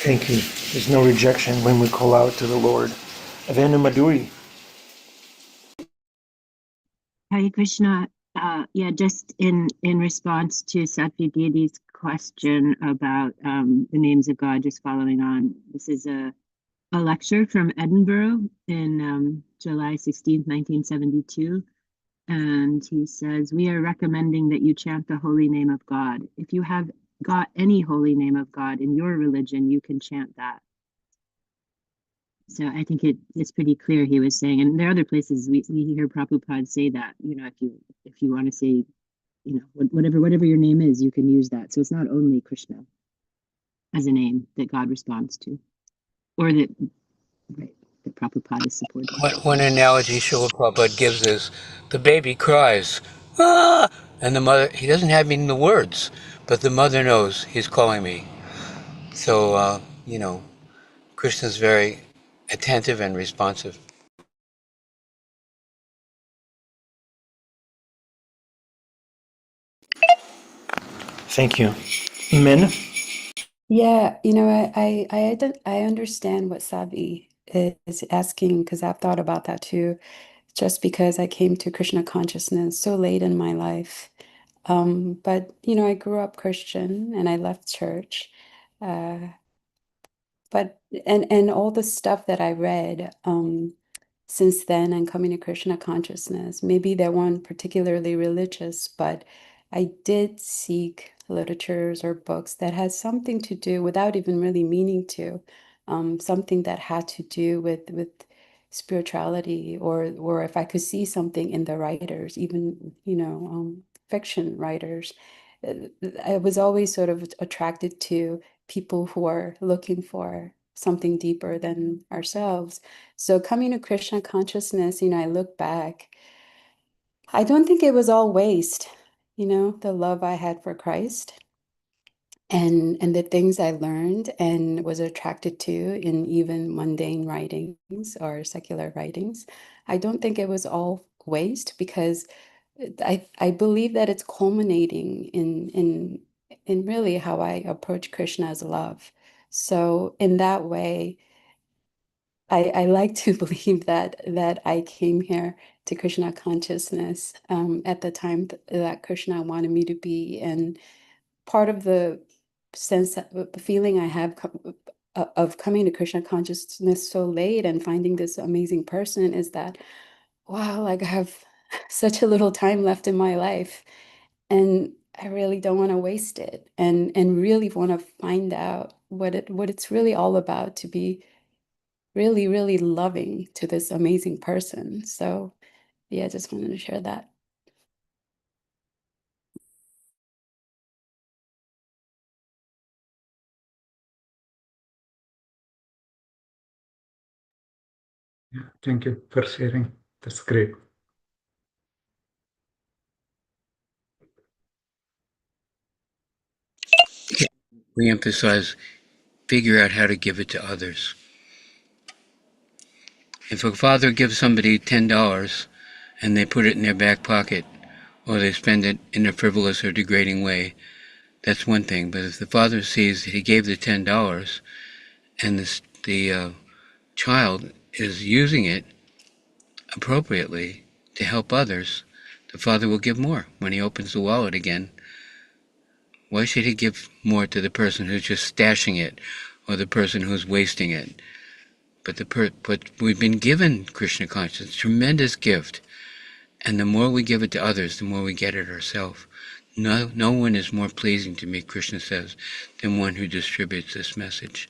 Thank you. There's no rejection when we call out to the Lord. Avenu Madhuri. Hare Krishna. Yeah, just in response to Satyagiti's question about the names of God, just following on. This is a lecture from Edinburgh in July 16th, 1972. And he says, "We are recommending that you chant the holy name of God. If you have got any holy name of God in your religion, you can chant that." So I think it's pretty clear he was saying, and there are other places we hear Prabhupada say that, if you want to say, whatever your name is, you can use that. So it's not only Krishna as a name that God responds to, or that Prabhupada is supporting. One analogy Srila Prabhupada gives is the baby cries, "Ah!" And the mother, he doesn't have even the words, but the mother knows he's calling me. So, Krishna's very attentive and responsive. Thank you. Min? Yeah, I understand what Sabi is asking because I've thought about that too, just because I came to Krishna consciousness so late in my life. But I grew up Christian and I left church. Uh, but and all the stuff that I read since then and coming to Krishna consciousness, maybe they weren't particularly religious, but I did seek literatures or books that had something to do, without even really meaning to, something that had to do with spirituality, or if I could see something in the writers, even fiction writers. I was always sort of attracted to people who are looking for something deeper than ourselves. So coming to Krishna consciousness, I look back, I don't think it was all waste, the love I had for Christ and the things I learned and was attracted to in even mundane writings or secular writings. I don't think it was all waste because I believe that it's culminating in really how I approach Krishna as love. So in that way, I like to believe that I came here to Krishna consciousness at the time that Krishna wanted me to be, and part of the the feeling I have of coming to Krishna consciousness so late and finding this amazing person is that, wow, like I have such a little time left in my life, and I really don't want to waste it, and really want to find out what it's really all about to be really, really loving to this amazing person. So yeah, I just wanted to share that. Yeah, thank you for sharing. That's great. We emphasize, figure out how to give it to others. If a father gives somebody $10 and they put it in their back pocket, or they spend it in a frivolous or degrading way, that's one thing. But if the father sees that he gave the $10 and the child is using it appropriately to help others, the father will give more when he opens the wallet again. Why should he give more to the person who's just stashing it or the person who's wasting it? But we've been given Krishna consciousness, tremendous gift. And the more we give it to others, the more we get it ourselves. No one is more pleasing to me, Krishna says, than one who distributes this message.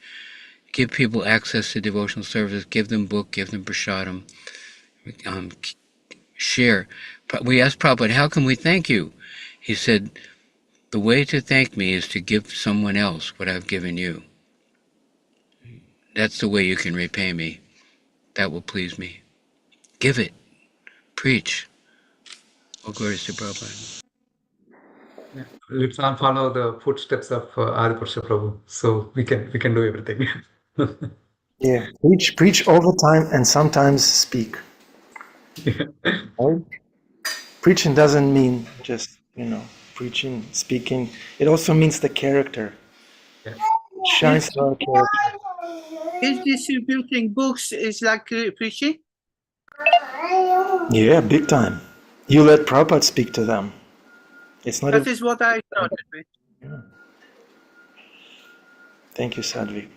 Give people access to devotional service, give them book, give them prasadam, share. We asked Prabhupada, how can we thank you? He said, the way to thank me is to give someone else what I've given you. That's the way you can repay me. That will please me. Give it. Preach. All glories to Prabhupada. Yeah. Let's all follow the footsteps of Adipursha Prabhu, so we can do everything. Yeah, preach all the time and sometimes speak. Yeah. Right? Preaching doesn't mean just, preaching, speaking. It also means the character. Yeah. It shines through our character. Is distributing books is like preaching? Yeah, big time. You let Prabhupada speak to them. It's not That even. is what I thought. Yeah. Thank you, Sadhvi.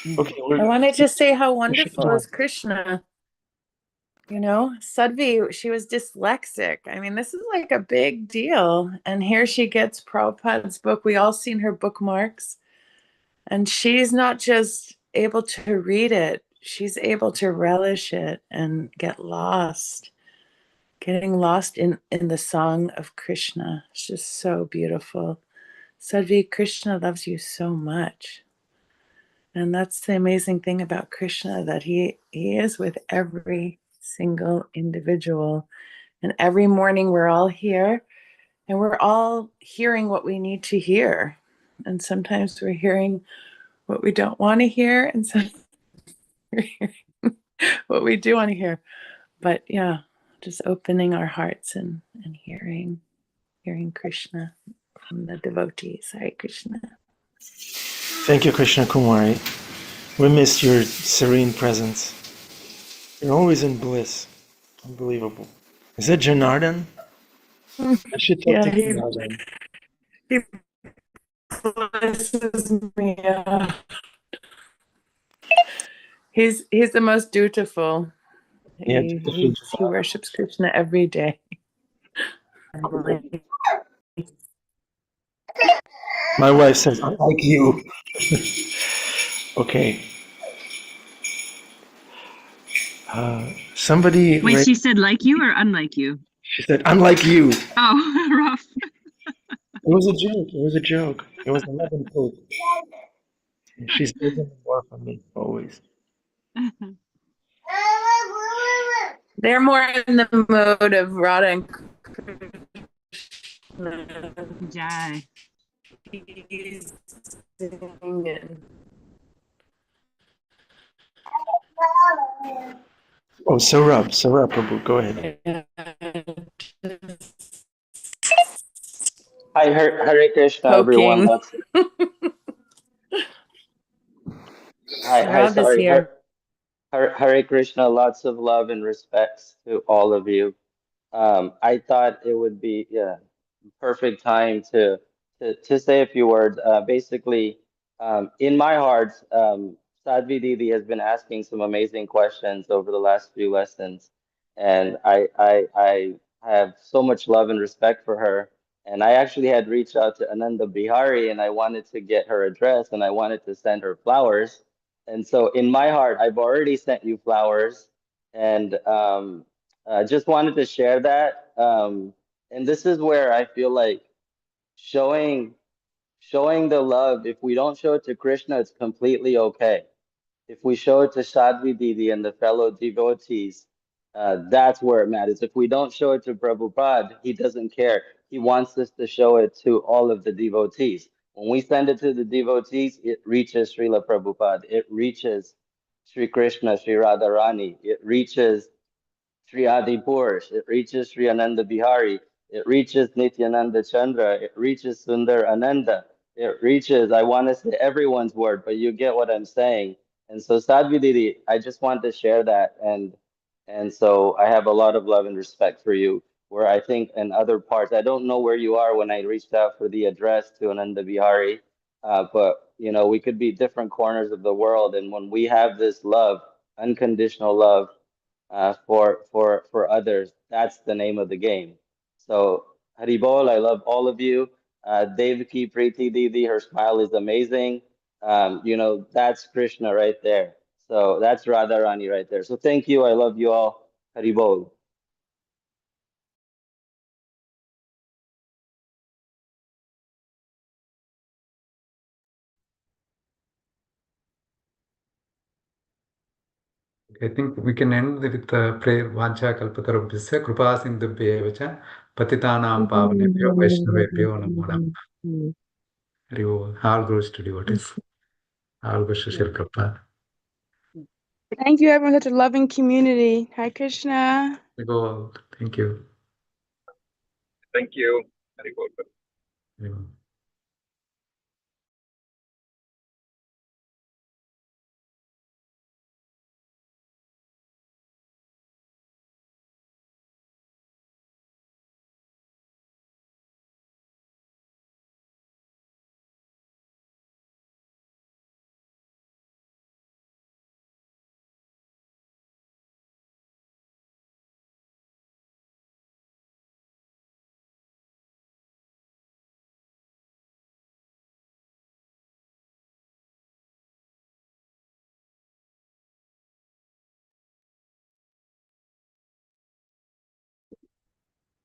Mm. Okay, I wanted to say how wonderful is Krishna. Sadhvi, she was dyslexic. I mean, this is like a big deal. And here she gets Prabhupada's book. We all seen her bookmarks. And she's not just able to read it, she's able to relish it and getting lost in the song of Krishna. It's just so beautiful. Sadhvi, Krishna loves you so much. And that's the amazing thing about Krishna, that he is with every single individual. And every morning we're all here and we're all hearing what we need to hear. And sometimes we're hearing what we don't want to hear, and sometimes we're hearing what we do want to hear. But yeah, just opening our hearts and hearing Krishna from the devotees. Hare Krishna. Thank you, Krishna Kumari. We missed your serene presence. You're always in bliss. Unbelievable. Is that Janardan? I should talk to Yeah, Janardan. he blesses me. He's the most dutiful. Yeah, He worships Krishna every day. my wife says, I like you. Okay. Somebody. Wait, she said like you or unlike you? She said, unlike you. Oh, rough. It was a joke. It was a joke. It was a love and hope. She's begging more from me, always. They're more in the mode of Radha and Krishna. Jai. Oh, Sarab Prabhu, go ahead. Hi, Hare Krishna, everyone. Poking. Hi, Rob is sorry. here. Hare Krishna, lots of love and respects to all of you. I thought it would be perfect time to say a few words. Basically, in my heart, Sadhvi Didi has been asking some amazing questions over the last few lessons, and I have so much love and respect for her. And I actually had reached out to Ananda Bihari, and I wanted to get her address, and I wanted to send her flowers. And so, in my heart, I've already sent you flowers, and just wanted to share that. And this is where I feel like showing the love. If we don't show it to Krishna, it's completely okay. If we show it to Sadhvi Didi and the fellow devotees, that's where it matters. If we don't show it to Prabhupada, he doesn't care. He wants us to show it to all of the devotees. When we send it to the devotees, it reaches Srila Prabhupada. It reaches Sri Krishna, Sri Radharani. It reaches Sri Adi Purush. It reaches Sri Ananda Bihari. It reaches Nityananda Chandra. It reaches Sundar Ananda. It reaches, I want to say everyone's word, but you get what I'm saying. And so Sadhvi Didi, I just want to share that. And so I have a lot of love and respect for you, where I think in other parts, I don't know where you are when I reached out for the address to Ananda Bihari, but you know, we could be different corners of the world. And when we have this love, unconditional love, for others. That's the name of the game. So Haribol, I love all of you. Devaki Preeti Didi, her smile is amazing. You know, that's Krishna right there. So that's Radharani right there. So thank you. I love you all. Haribol. I think we can end with the prayer. Vancha kalpatarubhyasya kripa sindhubhyev cha patitanam pavanebhyo vaishnavebhyo namo namaha. Hari Om. All goes to devotees. All goes to Srila Prabhupada. Thank you, everyone. Such a loving community. Hare Krishna. Go. Thank you. Thank you. Hari Bol. Hari Om.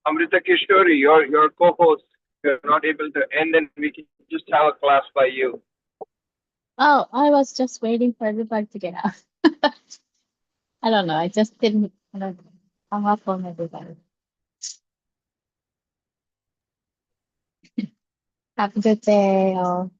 Amrita Kishori, your co-host, you're not able to end, and we can just have a class by you. Oh, I was just waiting for everybody to get out. I don't know. I just didn't hung up on everybody. Have a good day, all.